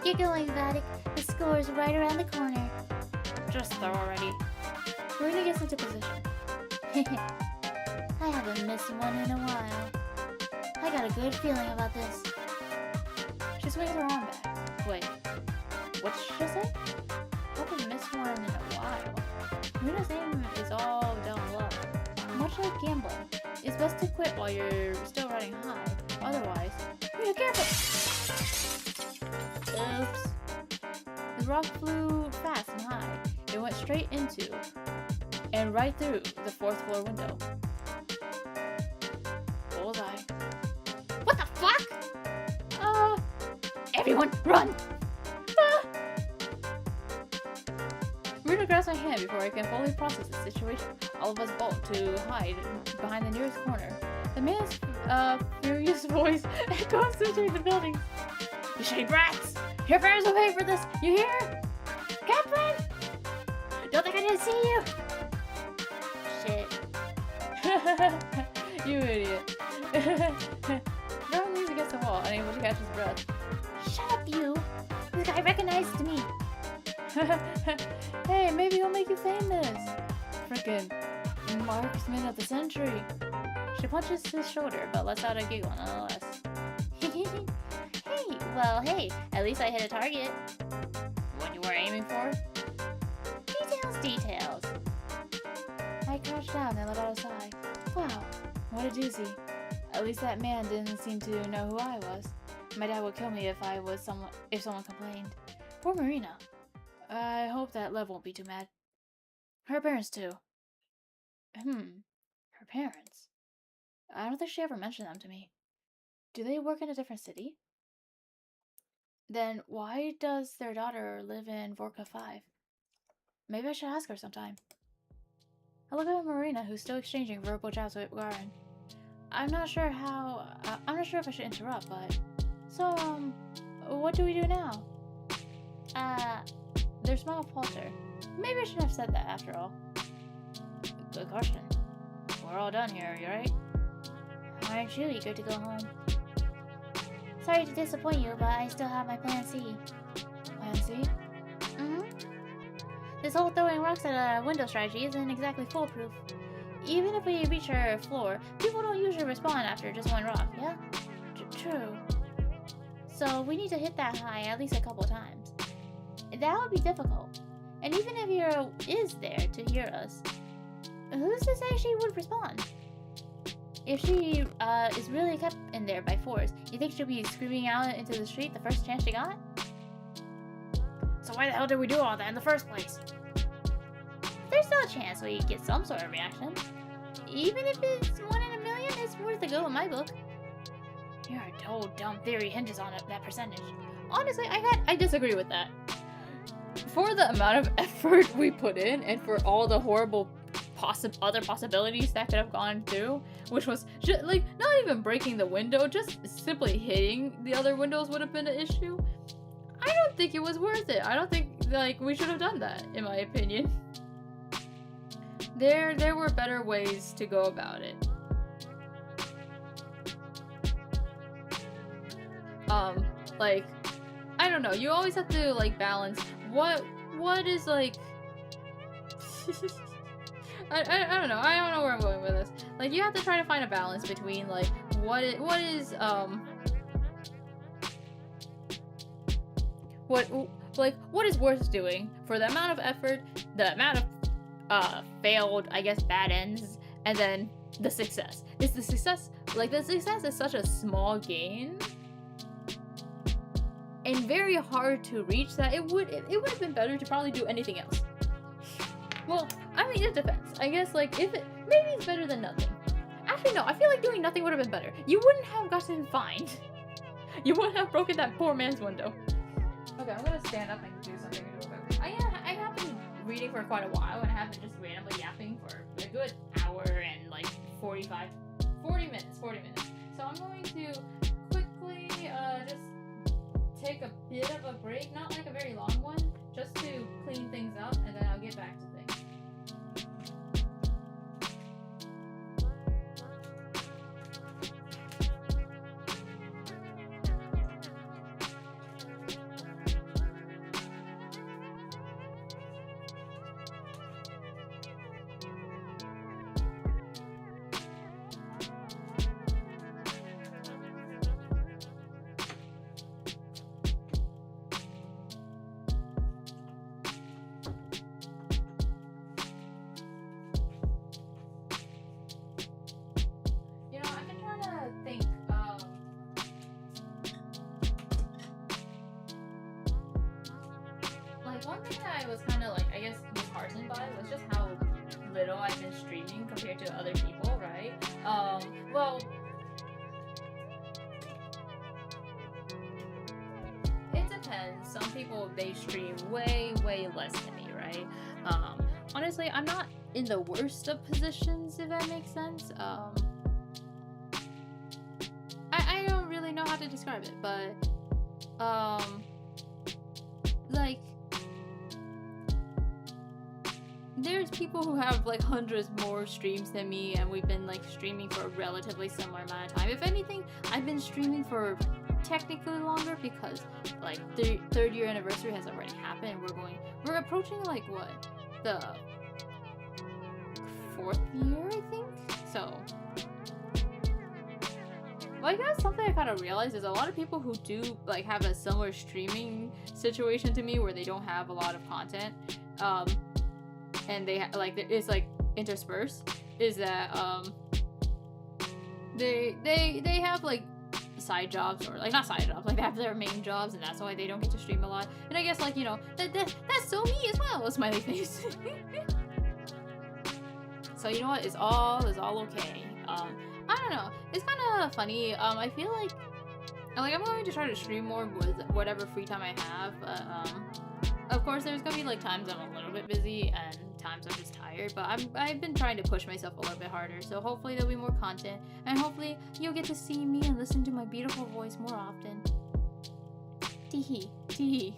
Get going, Vatic. The score is right around the corner. Just throw already. Marina gets into position. I haven't missed one in a while. I got a good feeling about this. She swings her arm back. Wait, what did she just say? Haven't missed one in a while. Marina's aim is all down low. Much like gambling, it's best to quit while you're still riding high. Otherwise, Marina, careful! Oops. The rock flew fast and high. It went straight into and right through the 4th floor window. Bullseye. What the fuck? Everyone, run! Marina grabs my hand before I can fully process the situation. All of us bolt to hide behind the nearest corner. The man's furious voice echoes through the building. You shitty brats! Your parents will pay for this! You hear? Catherine! Don't think I didn't see you! Shit. You idiot. Ron leans against the wall, unable to catch his breath. Shut up, you! This guy recognized me! Hey, maybe he'll make you famous! Frickin' marksman of the century. She punches his shoulder, but lets out a giggle nonetheless. Hey, at least I hit a target. What you were aiming for? Details. I crouched down and let out a sigh. Wow, what a doozy. At least that man didn't seem to know who I was. My dad would kill me if someone complained. Poor Marina. I hope that Lev won't be too mad. Her parents too. Her parents? I don't think she ever mentioned them to me. Do they work in a different city? Then why does their daughter live in Vorka 5? Maybe I should ask her sometime. I look at Marina, who's still exchanging verbal jabs with Garen. I'm not sure if I should interrupt, but... So, what do we do now? Their small falter. Maybe I shouldn't have said that after all. Good question. We're all done here, you right? Aren't you eager to go home? Sorry to disappoint you, but I still have my plan C. Plan C? This whole throwing rocks at a window strategy isn't exactly foolproof. Even if we reach our floor, people don't usually respond after just one rock, yeah? True. So we need to hit that high at least a couple times. That would be difficult. And even if Ira is there to hear us, who's to say she would respond? If she is really kept in there by force, you think she'll be screaming out into the street the first chance she got? So why the hell did we do all that in the first place? There's still a chance we get some sort of reaction. Even if it's 1 in a million, it's worth a go in my book. Your whole dumb theory hinges on that percentage. Honestly, I disagree with that. For the amount of effort we put in, and for all the horrible other possibilities that could have gone through, which was just, like, not even breaking the window, just simply hitting the other windows would have been an issue. I don't think it was worth it. I don't think, like, we should have done that, in my opinion. There were better ways to go about it. Like, I don't know, you always have to, like, balance what is, like, I don't know where I'm going with this. Like, you have to try to find a balance between, like, what is worth doing for the amount of effort, the amount of failed, I guess, bad ends, and then the success. Is the success, like, the success is such a small gain and very hard to reach that it would have been better to probably do anything else. Well, I mean, it depends. I guess, like, maybe it's better than nothing. Actually, no, I feel like doing nothing would have been better. You wouldn't have gotten fined. You wouldn't have broken that poor man's window. Okay, I'm gonna stand up and do something real quick. I have been reading for quite a while, and I have been just randomly yapping for a good hour and, like, 40 minutes. So I'm going to quickly, just take a bit of a break, not like a very long one, just to clean things up, and then I'll get back to things. kind of like, I guess, disheartened by was just how little I've been streaming compared to other people, right? Well, it depends. Some people, they stream way less than me, right? Honestly, I'm not in the worst of positions, if that makes sense. I don't really know how to describe it, but like, there's people who have like hundreds more streams than me, and we've been like streaming for a relatively similar amount of time. If anything, I've been streaming for technically longer because like the third year anniversary has already happened. We're approaching like what, the fourth year, I think. So like, that's something I kind of realized is a lot of people who do like have a similar streaming situation to me where they don't have a lot of content, and they like it's like interspersed, is that they have like side jobs, or like not side jobs, like they have their main jobs, and that's why they don't get to stream a lot. And I guess like, you know, that's so me as well, smiley face. So you know what, it's all okay. I don't know, it's kind of funny. I feel like I'm going to try to stream more with whatever free time I have, but of course there's gonna be like times I'm a little bit busy and times I'm just tired, but I've been trying to push myself a little bit harder, so hopefully there'll be more content, and hopefully you'll get to see me and listen to my beautiful voice more often. Teehee, teehee.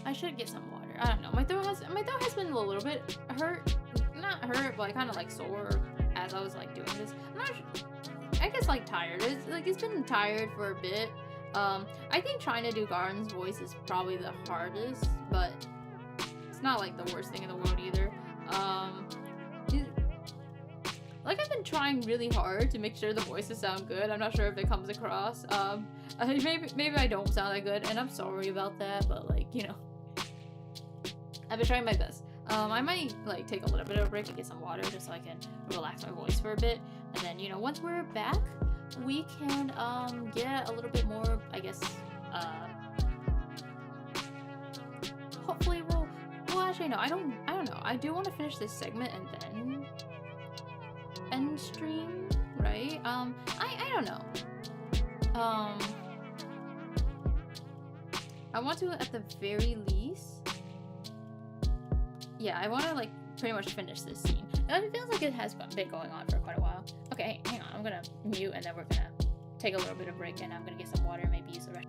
I should get some water. I don't know. My throat has been a little bit hurt. Not hurt, but kind of like sore as I was like doing this. I'm not sure. I guess like tired. It's been tired for a bit. I think trying to do Garden's voice is probably the hardest, but it's not like the worst thing in the world either. Like, I've been trying really hard to make sure the voices sound good. I'm not sure if it comes across. Maybe I don't sound that good, and I'm sorry about that. But like, you know, I've been trying my best. I might like take a little bit of a break and get some water just so I can relax my voice for a bit, and then, you know, once we're back, we can get a little bit more, I guess. Hopefully well actually no, I don't know. I do want to finish this segment and then end stream, right? I don't know. I want to, at the very least, yeah, I want to like pretty much finish this scene. And it feels like it has been going on for quite a while. Okay, hang on, I'm gonna mute, and then we're gonna take a little bit of break, and I'm gonna get some water and maybe use the restroom.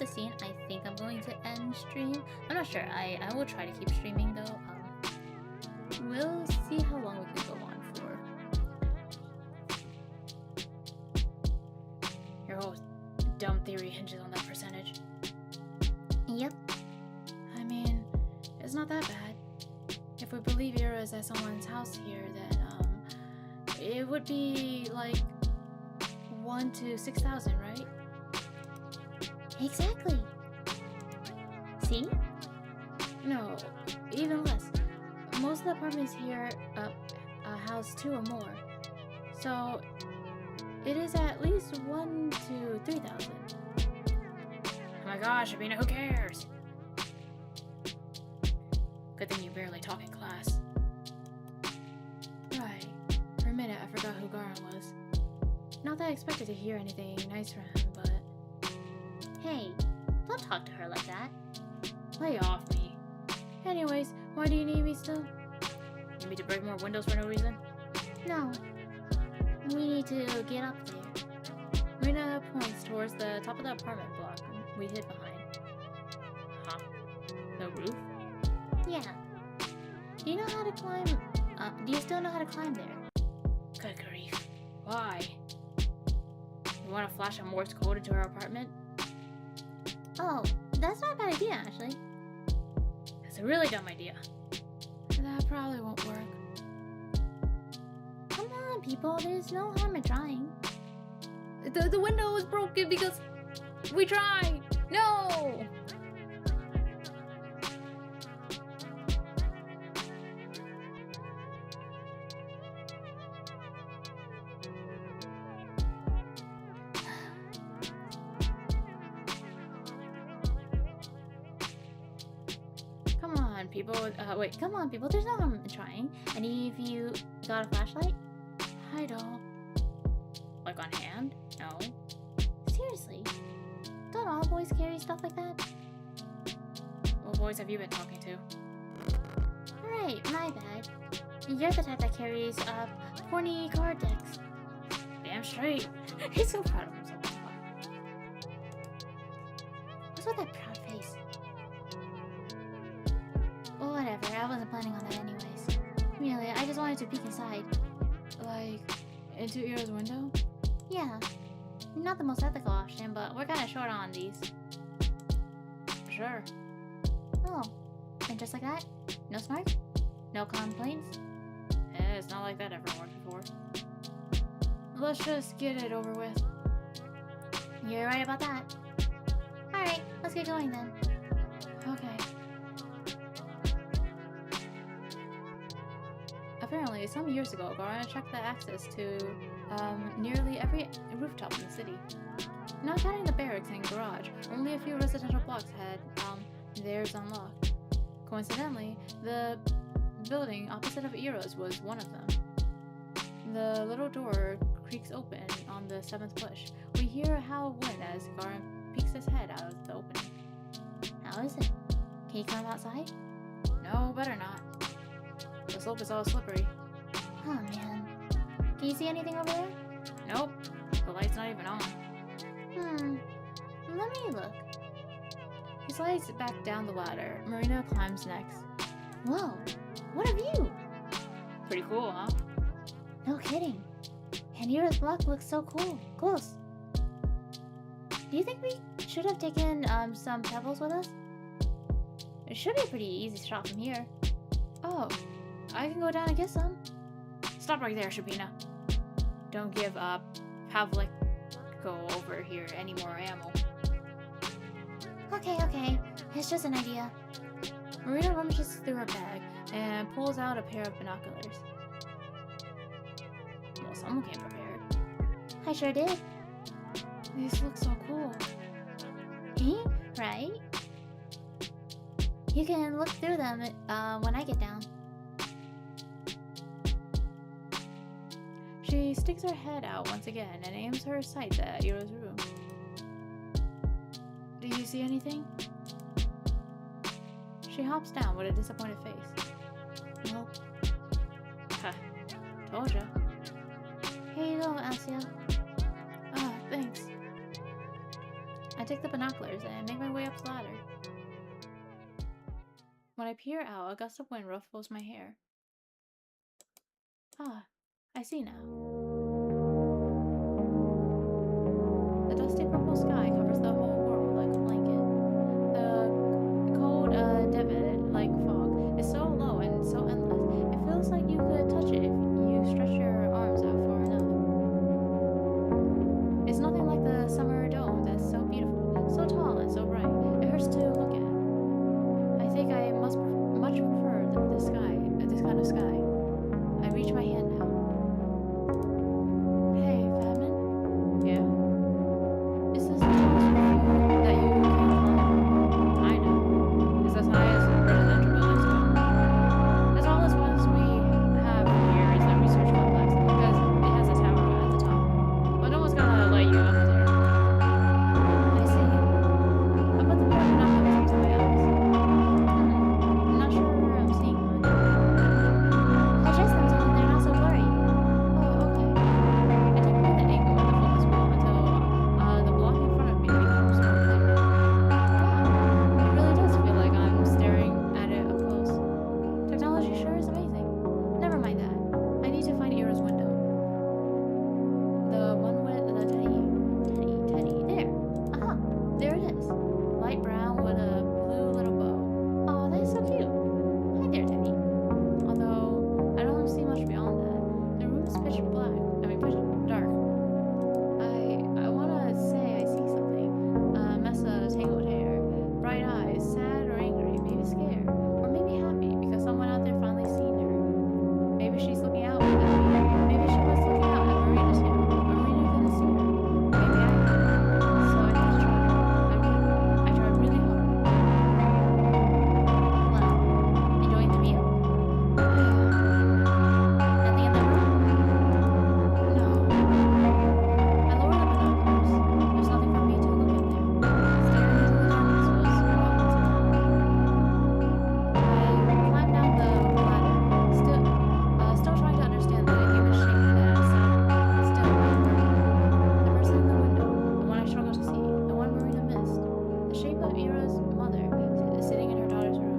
the scene, I think I'm going to end stream. I'm not sure. I will try to keep streaming though. We'll see how long we can go on for. Your whole dumb theory hinges on that percentage. Yep. I mean, it's not that bad. If we believe Ira is at someone's house here, then it would be like 1 to 6,000, right? Exactly. See? No, even less. Most of the apartments here house 2 or more. So it is at least 1 to 3,000. Oh my gosh, Shubina, who cares? Good thing you barely talk in class. Right. For a minute, I forgot who Garan was. Not that I expected to hear anything nice from him, but... Hey, don't talk to her like that. Lay off me. Anyways, why do you need me still? Need me to break more windows for no reason? No. We need to get up there. Marina points towards the top of the apartment block we hid behind. Huh? The roof? Yeah. Do you know how to climb? Do you still know how to climb there? Good grief. Why? You want to flash a Morse code into our apartment? Oh, that's not a bad idea, actually. That's a really dumb idea. That probably won't work. Come on, people. There's no harm in trying. The window was broken because we tried. No! Come on, people. Wait. Come on, people. There's no harm in trying. Any of you got a flashlight? I don't. Like on hand? No. Seriously? Don't all boys carry stuff like that? What boys have you been talking to? Alright, my bad. You're the type that carries, horny card decks. Damn straight. He's so proud of himself. What's with that proud face? Well, whatever. I wasn't planning on that anyways. Really, I just wanted to peek inside. Like, into Ira's window? Yeah. Not the most ethical option, but we're kinda short on these. Sure. Oh. And just like that? No snark? No complaints? It's not like that ever worked before. Let's just get it over with. You're right about that. Alright, let's get going then. Okay. Apparently, some years ago, Garan checked the access to nearly every rooftop in the city. Not counting the barracks and garage, only a few residential blocks had theirs unlocked. Coincidentally, the building opposite of Ira's was one of them. The little door creaks open on the 7th push. We hear a howl of wind as Garan peeks his head out of the opening. How is it? Can you climb outside? No, better not. The slope is all slippery. Oh man. Can you see anything over there? Nope. The light's not even on. Let me look. He slides back down the ladder. Marina climbs next. Whoa. What a view! Pretty cool, huh? No kidding. And Ira's block looks so cool. Close. Do you think we should have taken some pebbles with us? It should be a pretty easy shot from here. Oh, I can go down and get some. Stop right there, Shubina. Don't give up. Pavlik, go over here any more ammo. Okay. It's just an idea. Marina rummages through her bag and pulls out a pair of binoculars. Well, someone came prepared. I sure did. These look so cool. Right? You can look through them when I get down. She sticks her head out once again and aims her sights at Ira's room. Do you see anything? She hops down with a disappointed face. Nope. Ha, told ya. Here you go, Asya. Ah, thanks. I I take the binoculars and make my way up the ladder. When I peer out, a gust of wind ruffles my hair. Ah, I see now. The dusty purple sky covers the whole world like a blanket. The cold, Devon-like fog is so low and so endless. It feels like you could touch it if you stretch your arms out far enough. It's nothing like the summer dome that's so beautiful, so tall and so bright. It hurts to look at. I think I must much prefer this kind of sky. I reach my hand now. Hey, Fabman? Yeah? Is this the tallest roof that you can climb? I know. It's as high as residential buildings go. The tallest ones we have here is the research complex because it has a tower at the top. But no one's gonna let you up there. I see. I put the pair of binoculars up to my eyes. I'm not sure I'm seeing much. Adjust them so they're not so blurry. Oh, okay. I take away the angle and the focus wheel until the block in front of me becomes more clear. Wow, it really does feel like I'm staring at it up close. Technology sure is amazing. Never mind that. I need to find Ira's window. The one with the teddy. There. Aha, there it is. Light brown with a blue little bow. Oh, that is so cute. Hi there, Teddy. Although I don't see much beyond that. The room is pitch black. Pitch dark. I wanna say I see something. A mess of tangled hair, bright eyes, sad or angry, maybe scared, or maybe happy because someone out there finally seen her. Maybe she's looking out at me. Maybe she was looking out at Marina too. Marina couldn't see her. Maybe I could. So I just tried. I tried really hard. Well, enjoying the meal? Nothing in the room? No. I lowered the binoculars. There's nothing for me to look at there. Staring into the darkness was wrong to I climbed down the ladder, still trying to understand the human shape that sat still right there. The person in the window, the one I struggled to see, the one Marina missed, the shape of Ira's mother sitting in her daughter's room.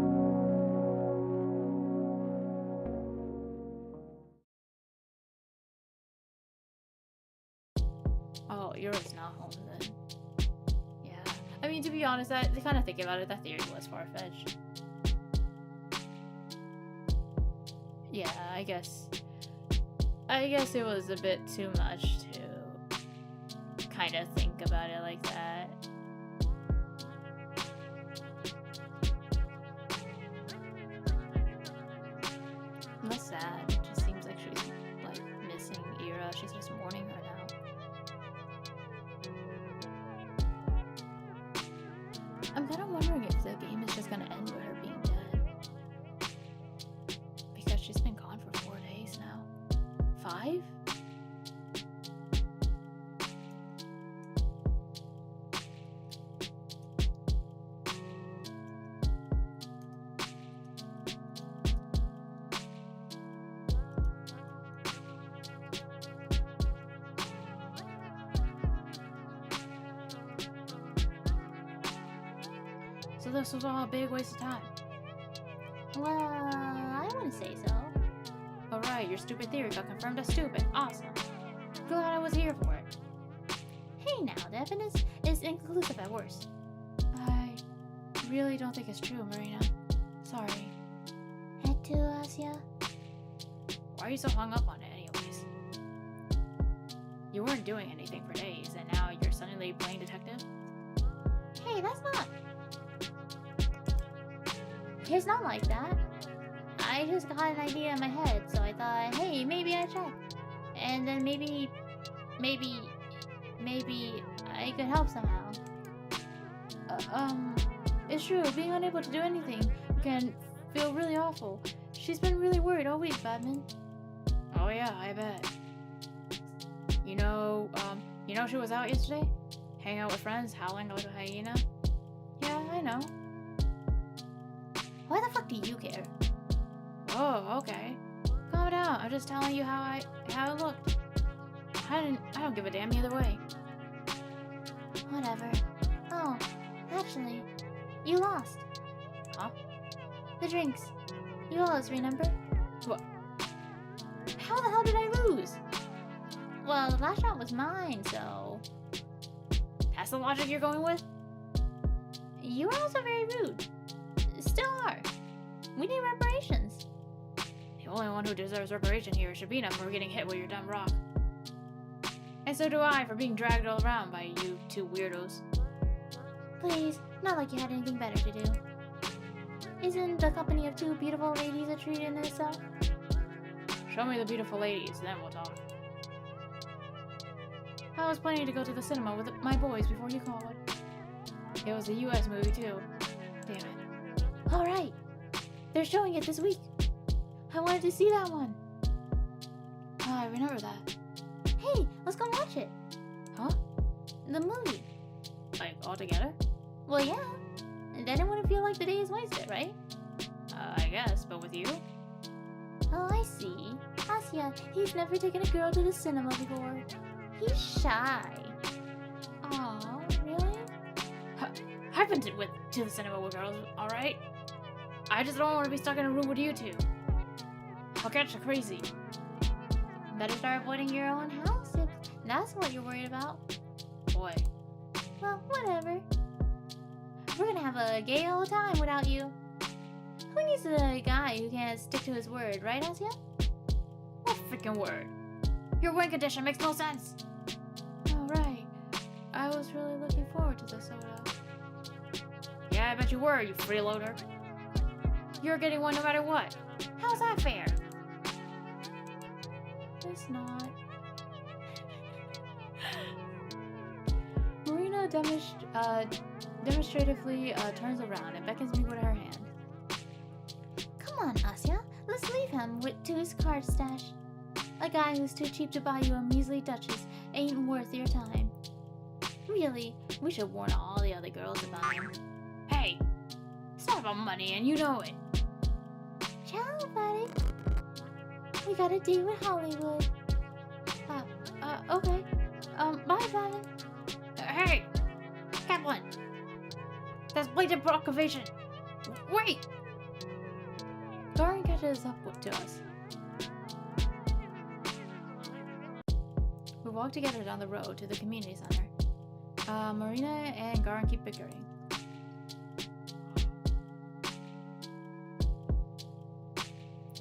Oh, Ira's not home then. Yeah. I mean, to be honest, kind of thinking about it, that theory was far-fetched. Yeah, I guess it was a bit too much to kind of think about it like that. That's sad. It just seems like she's like missing Ira. She's just mourning her now. I'm kind of wondering if the game is just gonna end with her being dead. Because she's been gone for 4 days now. 5? So this was all a big waste of time. Well, I wouldn't say so. Alright, your stupid theory got confirmed as stupid. Awesome. Glad I was here for it. Hey now, the evidence is inconclusive at worst. I really don't think it's true, Marina. Sorry. Z.A.T.O, Asya? Why are you so hung up on it anyways? You weren't doing anything for days, and now you're suddenly playing detective? Hey, that's not... It's not like that. I just got an idea in my head, so I thought, hey, maybe I check. And then maybe I could help somehow. It's true, being unable to do anything can feel really awful. She's been really worried all week, Batman. Oh yeah, I bet. You know she was out yesterday? Hanging out with friends, howling like a hyena? Yeah, I know. Why the fuck do you care? Oh, okay. Calm down, I'm just telling you how it looked. I don't give a damn either way. Whatever. Oh, actually, you lost. Huh? The drinks. You owe us, remember? What? How the hell did I lose? Well, the last shot was mine, so... That's the logic you're going with? You were also very rude. Still are. We need reparations. The only one who deserves reparation here is Shubina for getting hit with your dumb rock. And so do I for being dragged all around by you two weirdos. Please, not like you had anything better to do. Isn't the company of two beautiful ladies a treat in itself? Show me the beautiful ladies, then we'll talk. I was planning to go to the cinema with my boys before you called. It was a US movie too. Damn it. Alright. They're showing it this week. I wanted to see that one. Oh, I remember that. Hey, let's go watch it. Huh? The movie. Like, all together? Well, yeah. And then it wouldn't feel like the day is wasted, right? I guess, but with you? Oh, I see. Asya, he's never taken a girl to the cinema before. He's shy. Aw, really? I've been to the cinema with girls, alright? I just don't want to be stuck in a room with you two. I'll catch the crazy. Better start avoiding your own house if that's what you're worried about. Boy. Well, whatever. We're gonna have a gay old time without you. Who needs a guy who can't stick to his word, right, Asya? What freaking word? Your win condition makes no sense. Oh, right. I was really looking forward to the soda. Yeah, I bet you were, you freeloader. You're getting one no matter what. How's that fair? It's not. Marina demonstratively turns around and beckons me with her hand. Come on, Asya. Let's leave him to his card stash. A guy who's too cheap to buy you a measly duchess ain't worth your time. Really, we should warn all the other girls about him. Hey, it's not about money and you know it. Ciao, buddy. We got a date with Hollywood. Okay. Bye, Gavin. Hey, Kaplan. That's blatant provocation. Wait. Garin catches up to us. We walk together down the road to the community center. Marina and Garin keep bickering.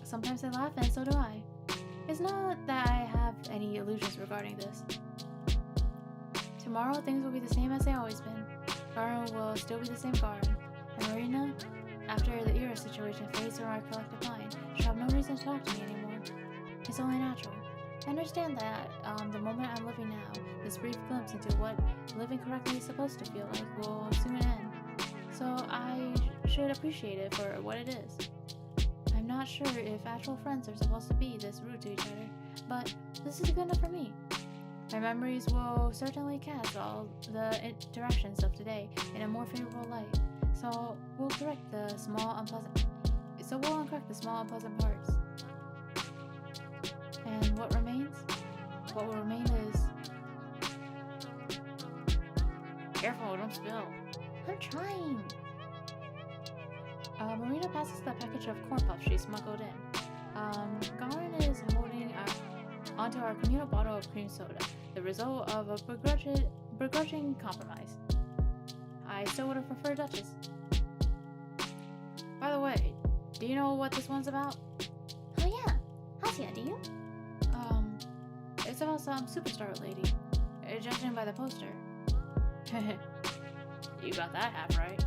Sometimes they laugh, and so do I. It's not that I have any illusions regarding this. Tomorrow, things will be the same as they always been. Garin will still be the same Garin, and Marina, after the Ira situation fades from our collective mind, she'll have no reason to talk to me anymore. It's only natural. I understand that the moment I'm living now, this brief glimpse into what living correctly is supposed to feel like, will soon end. So I should appreciate it for what it is. I'm not sure if actual friends are supposed to be this rude to each other, but this is good enough for me. My memories will certainly cast all the interactions of today in a more favorable light, so we'll uncorrect the small unpleasant parts. And what remains? What will remain is... Careful, don't spill. I'm trying. Marina passes the package of corn puffs she smuggled in. Garin is holding onto our communal bottle of cream soda, the result of a begrudging compromise. I still would have preferred Duchess. By the way, do you know what this one's about? Oh yeah. Asya, do you? It's about some superstar lady, judging by the poster. You got that half right.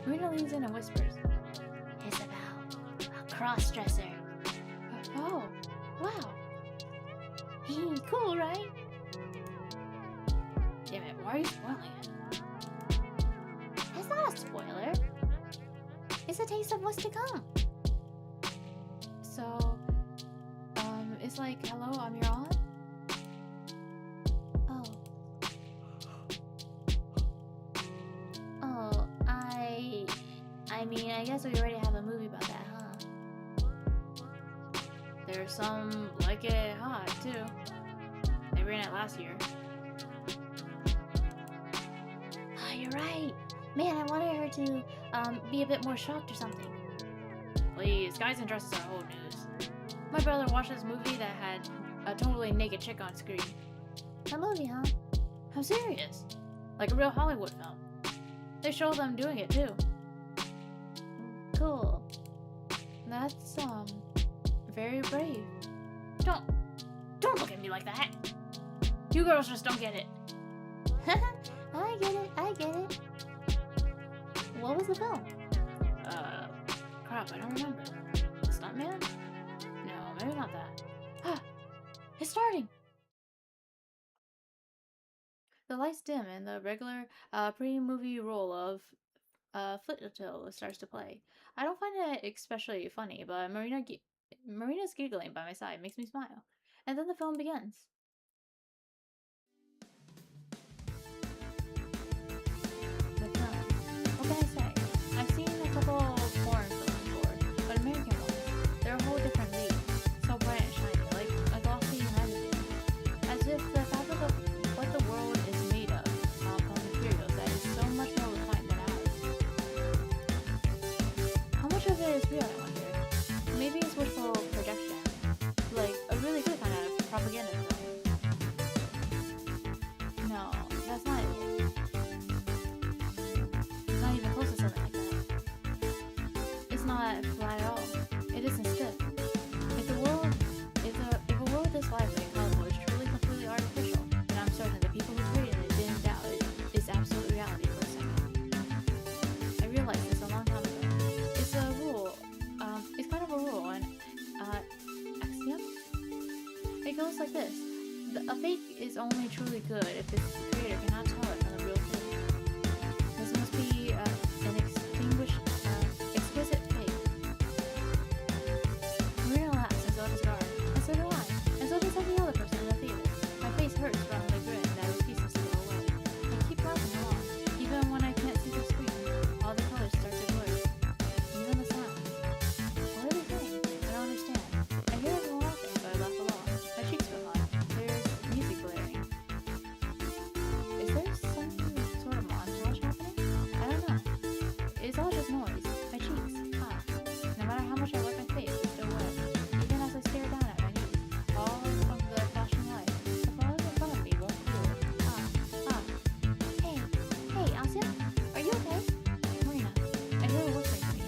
Marina leans in and whispers, It's about a cross-dresser. oh, wow. Cool, right? Damn it, why are you spoiling it? It's not a spoiler. It's a taste of what's to come. So, it's like, hello, I'm your aunt? Oh. Oh, I mean, I guess we already have a movie about that, huh? There's some like it hot too. They ran it last year. you're right. Man, I wanted her to be a bit more shocked or something. Please, guys in dresses are old news. My brother watched this movie that had a totally naked chick on screen. A movie, huh? I'm serious. Like a real Hollywood film. They show them doing it too. Cool. That's, very brave. Don't look at me like that. You girls just don't get it. I get it. What was the film? Crap, I don't remember. Stuntman? No, maybe not that. It's starting! The lights dim and the regular, pre-movie roll of, Flitto starts to play. I don't find it especially funny, but Marina's giggling by my side makes me smile. And then the film begins. The film. What can I say? I've seen a couple foreign films before, but American ones, they're a whole different league. So bright and shiny, like a glossy magazine. As if the fabric of what the world is made of from materials that is so much more refined than ours. How much of it is real, I wonder? Maybe it's wishful projection. Like a really good kind of propaganda film. No, that's not it. It's not even close to something like that. It's not flat at all. It isn't stiff. If a world this lively in Hollywood is truly completely artificial, then I'm certain the people who created it didn't doubt it is absolute reality for a second. I realized this a long time ago. It's a rule. It's kind of a rule, an axiom. It goes like this: a fake is only truly good if its creator cannot tell it from the real thing. This must be an exquisite fake. Marina laughs, and so does Gar, and so do I, and so does every other person in the theater. My face hurts from the grin that refuses to go away. I keep laughing along, even when I can't see the screen. All the colors start to blur, even the sounds. What are they saying? I don't understand. I hear everyone laughing, so I laugh along. My cheeks feel hot. There's music blaring. Is there some sort of montage happening? I don't know. It's all just noise. My cheeks. No matter how much I wet my face, it's still wet. Even as I stare down at my knees, all of the flashing light. The flowers in front of me won't cool. Hey, Asya? Are you okay? Marina. I hear her whispering to me.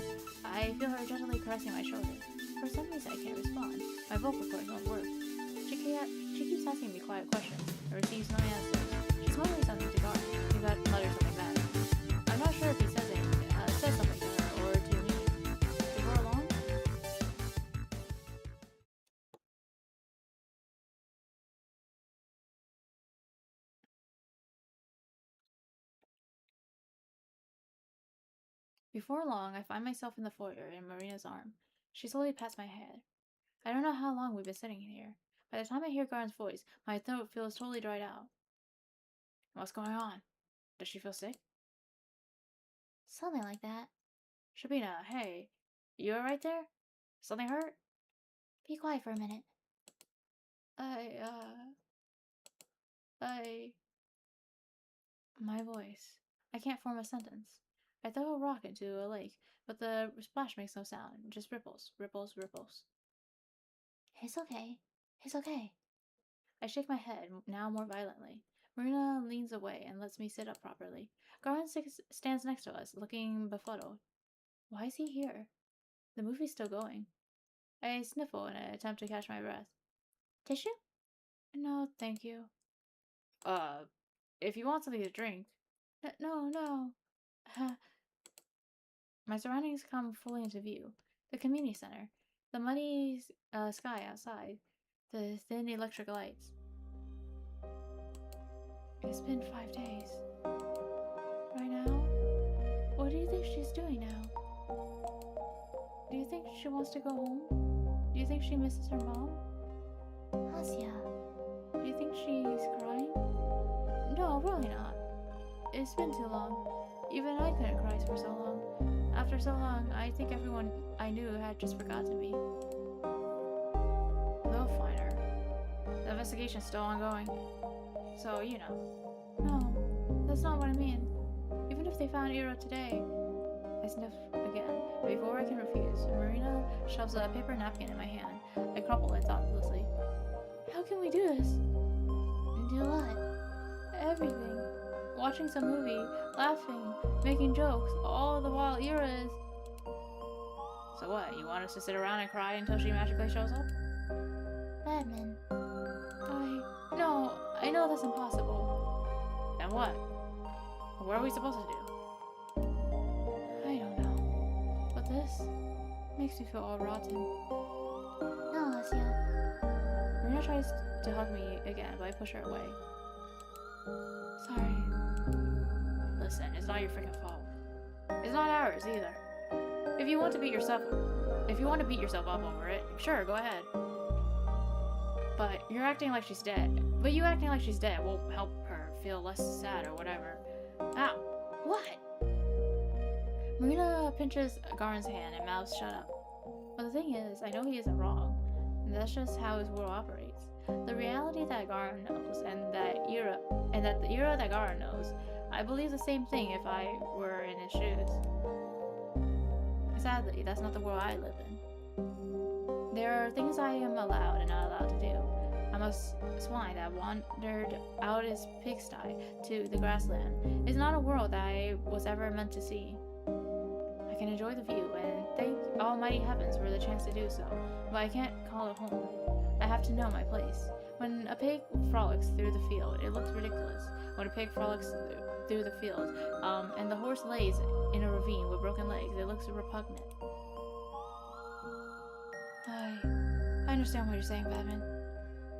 I feel her gently caressing my shoulder. For some reason, I can't respond. My vocal cords won't work. She keeps asking me quiet questions. I receives no answers. She's muttering something to Gar. He mutters something back. I'm not sure if he says something to her or to me. To go along? Before long, I find myself in the foyer in Marina's arm. She slowly pats my head. I don't know how long we've been sitting here. By the time I hear Garn's voice, my throat feels totally dried out. What's going on? Does she feel sick? Something like that. Shubina, hey. You alright there? Something hurt? Be quiet for a minute. My voice. I can't form a sentence. I throw a rock into a lake, but the splash makes no sound. Just ripples, ripples, ripples. It's okay. I shake my head, now more violently. Marina leans away and lets me sit up properly. Garland stands next to us, looking befuddled. Why is he here? The movie's still going. I sniffle in an attempt to catch my breath. Tissue? No, thank you. If you want something to drink. No. My surroundings come fully into view. The community center, the muddy sky outside, the thin electric lights. It's been 5 days. Right now? What do you think she's doing now? Do you think she wants to go home? Do you think she misses her mom? Asya. Do you think she's crying? No, really not. It's been too long. Even I couldn't cry for so long. After so long, I think everyone I knew had just forgotten me. They'll find her. The investigation's still ongoing. So, you know. No, that's not what I mean. If if they found Ira today? I sniff again. Before I can refuse, Marina shoves a paper napkin in my hand. I crumple it thoughtlessly. How can we do this? Do what? Everything. Watching some movie, laughing, making jokes, all the while Ira is... So what, you want us to sit around and cry until she magically shows up? Badman. No, I know that's impossible. Then what? What are we supposed to do? I don't know. But this makes me feel all rotten. No, Asya. Marina tries to hug me again, but I push her away. Sorry. Listen, it's not your freaking fault. It's not ours either. If you want to beat yourself up over it, sure, go ahead. But you're acting like she's dead. But you acting like she's dead won't help her feel less sad or whatever. Ow! What? Marina pinches Garen's hand and mouths shut up. But the thing is, I know he isn't wrong. And that's just how his world operates. The reality that Garen knows, and that the Ira that Garen knows, I believe the same thing if I were in his shoes. Sadly, that's not the world I live in. There are things I am allowed and not allowed to do. I'm a swine that wandered out his pigsty to the grassland. It's not a world that I was ever meant to see. I can enjoy the view and thank almighty heavens for the chance to do so, but I can't call it home. I have to know my place. When a pig frolics through the field, it looks ridiculous. When a pig frolics through the field, and the horse lays in a ravine with broken legs, it looks repugnant. I understand what you're saying, Batman.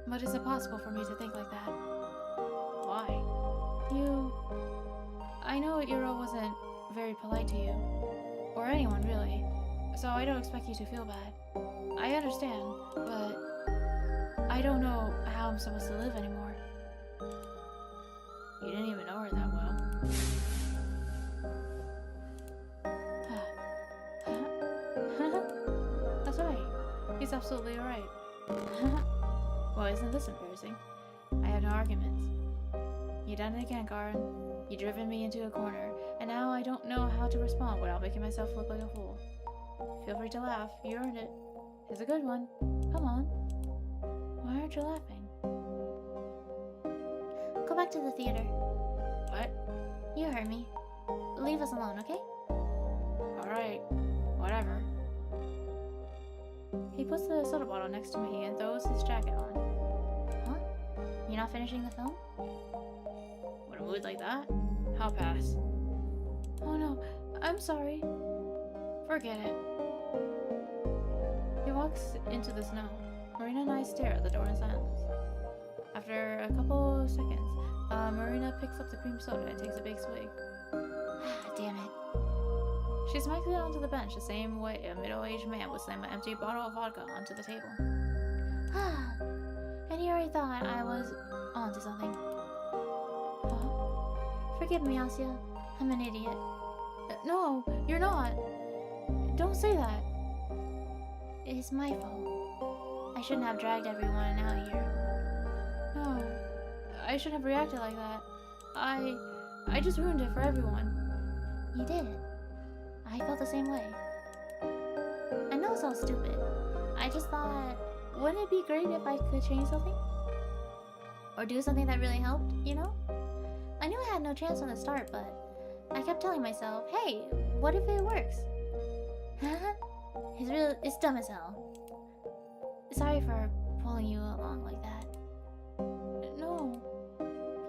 But it's impossible for me to think like that. Why? I know Ira wasn't very polite to you. Or anyone, really. So I don't expect you to feel bad. I understand, but I don't know how I'm supposed to live anymore. You didn't even know her that well. That's right. He's absolutely right. Well, isn't this embarrassing? I have no arguments. You done it again, Garen. You driven me into a corner, and now I don't know how to respond without making myself look like a fool. Feel free to laugh. You earned it. It's a good one. Come on. Why aren't you laughing? Go back to the theater. What? You heard me. Leave us alone, okay? Alright. Whatever. He puts the soda bottle next to me and throws his jacket on. Huh? You're not finishing the film? With a mood like that? I'll pass. Oh no, I'm sorry. Forget it. He walks into the snow. Marina and I stare at the door in silence. After a couple seconds, Marina picks up the cream soda and takes a big swig. Damn it. She smacks it onto the bench the same way a middle-aged man would slam an empty bottle of vodka onto the table. And here I thought I was onto something. Huh? Forgive me, Asya. I'm an idiot. No, you're not. Don't say that. It is my fault. I shouldn't have dragged everyone out here. No, I shouldn't have reacted like that. I just ruined it for everyone. You did. I felt the same way. I know it's all stupid. I just thought, wouldn't it be great if I could change something? Or do something that really helped, you know? I knew I had no chance from the start, but I kept telling myself, hey, what if it works? It's dumb as hell. Sorry for pulling you along like that. No.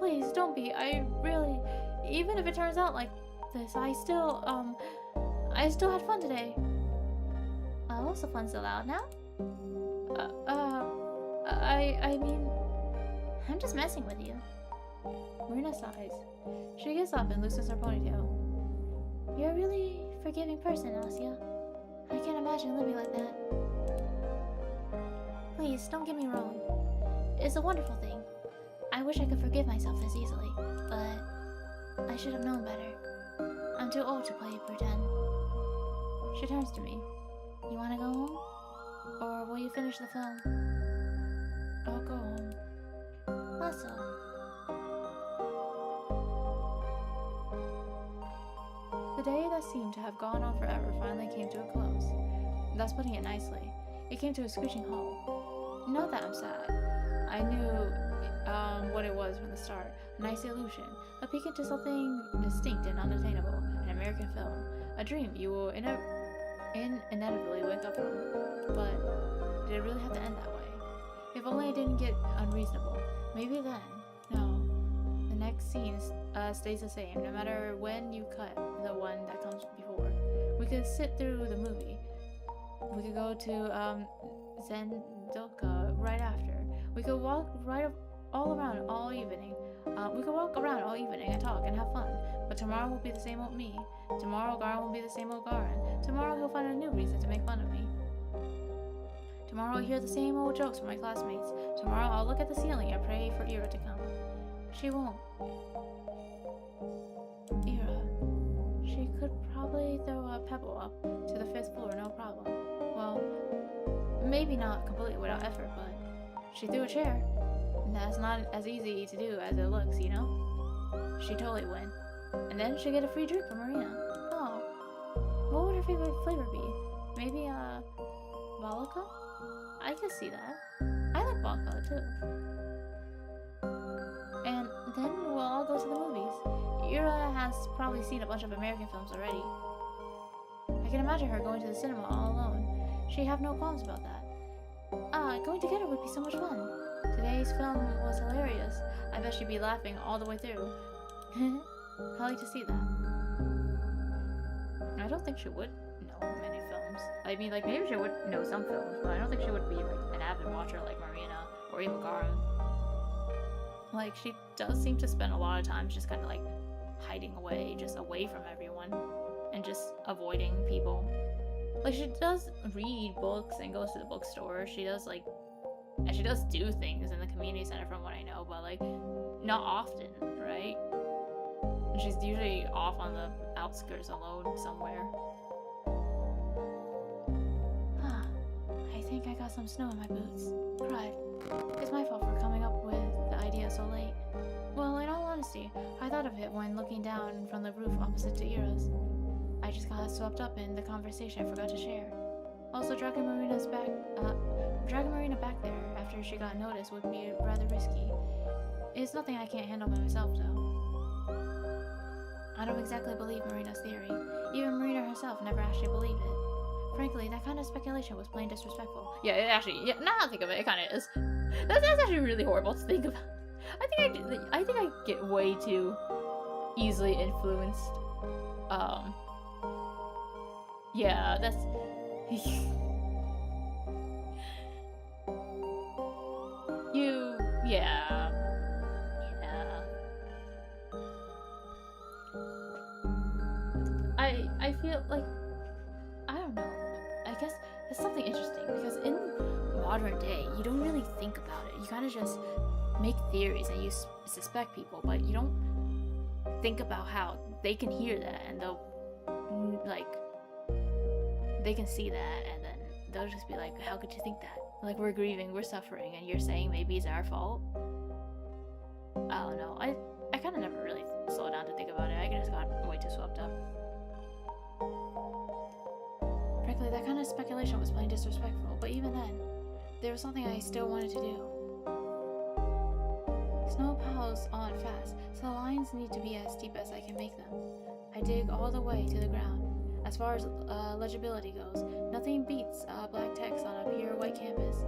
Please, don't be. I really... Even if it turns out like this, I still had fun today. Oh, so fun's allowed now? I mean... I'm just messing with you. Marina sighs. She gets up and loosens her ponytail. You're a really forgiving person, Asya. I can't imagine living like that. Please, don't get me wrong. It's a wonderful thing. I wish I could forgive myself this easily, but I should have known better. I'm too old to play pretend. She turns to me. You want to go home? Or will you finish the film? I'll go home. Also. The day that seemed to have gone on forever finally came to a close. That's putting it nicely. It came to a screeching halt. Not that I'm sad. I knew what it was from the start. A nice illusion. A peek into something distinct and unattainable. An American film. A dream you will inevitably wake up from. But did it really have to end that way? If only I didn't get unreasonable. Maybe then. No. The next scene stays the same, no matter when you cut the one that comes before. We could sit through the movie. We could go to Z.A.T.O right after. We could walk around all evening. We could walk around all evening and talk and have fun. But tomorrow will be the same old me. Tomorrow Garan will be the same old Garan. Tomorrow he'll find a new reason to make fun of me. Tomorrow I'll hear the same old jokes from my classmates. Tomorrow I'll look at the ceiling and pray for Ira to come. She won't. Ira. She could probably throw a pebble up to the 5th floor, no problem. Well, maybe not completely without effort, but she threw a chair. And that's not as easy to do as it looks, you know? She'd totally win. And then she'd get a free drink from Marina. Oh. What would her favorite flavor be? Maybe, vodka? I could see that. I like vodka, too. And then we'll all go to the movies. Ira has probably seen a bunch of American films already. I can imagine her going to the cinema all alone. She'd have no qualms about that. Going together would be so much fun. Today's film was hilarious. I bet she'd be laughing all the way through. I'd like to see that. I don't think she would know many films. I mean, like, maybe she would know some films, but I don't think she would be, like, an avid watcher like Marina or even Garan. Like, she does seem to spend a lot of time just kind of, like, hiding away, just away from everyone, and just avoiding people. Like, she does read books and goes to the bookstore. She does, like, and she does do things in the community center from what I know, but, like, not often, right? And she's usually off on the outskirts alone somewhere. I think I got some snow in my boots. Crud. It's my fault for coming up with the idea so late. Well, in all honesty, I thought of it when looking down from the roof opposite to Ira's. I just got swept up in the conversation I forgot to share. Also, dragging Marina back there after she got noticed would be rather risky. It's nothing I can't handle by myself, though. I don't exactly believe Marina's theory. Even Marina herself never actually believed it. Frankly, that kind of speculation was plain disrespectful. Yeah, it actually, yeah, now I think of it, it kind of is. That's actually really horrible to think about. I think I get way too easily influenced. Yeah, that's... Yeah. I feel like, I don't know, I guess it's something interesting, because in modern day, you don't really think about it. You kind of just make theories and you suspect people, but you don't think about how they can hear that and they'll, like, they can see that and then they'll just be like, how could you think that? Like, we're grieving, we're suffering, and you're saying maybe it's our fault? I don't know. I kind of never really slowed down to think about it. I just got way too swept up. Frankly, that kind of speculation was plain disrespectful, but even then, there was something I still wanted to do. Snow piles on fast, so the lines need to be as steep as I can make them. I dig all the way to the ground. As far as legibility goes, nothing beats black text on a pure white canvas.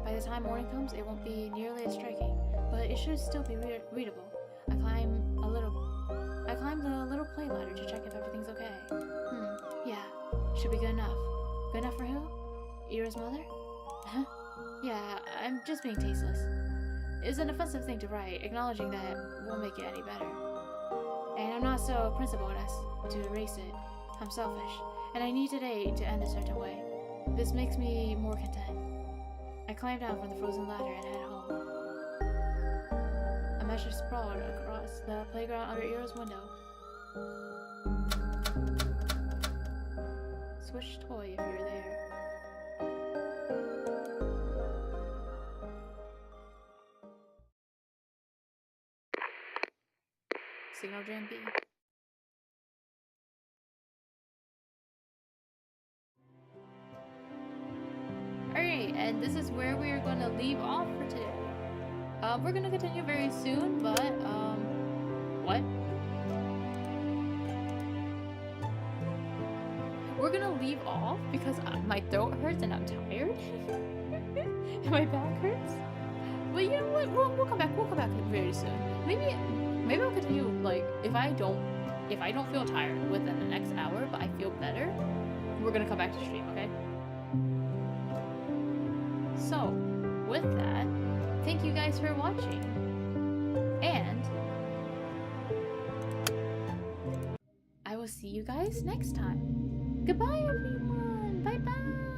By the time morning comes, it won't be nearly as striking, but it should still be readable. I climb the little play ladder to check if everything's okay. Yeah, should be good enough. Good enough for who? Ira's mother? Huh? Yeah, I'm just being tasteless. It's an offensive thing to write, acknowledging that won't make it any better. And I'm not so principled as to erase it. I'm selfish, and I need today to end a certain way. This makes me more content. I climb down from the frozen ladder and head home. A message sprawled across the playground under Ira's window. Switch toy if you're there. Signal Jam B. We're gonna continue very soon, but what? We're gonna leave off because my throat hurts and I'm tired. And my back hurts. But you know what? We'll come back. We'll come back very soon. Maybe I'll continue. Like if I don't feel tired within the next hour, but I feel better, we're gonna come back to stream. Okay. So with that, thank you guys for watching, and I will see you guys next time. Goodbye, everyone. Bye bye.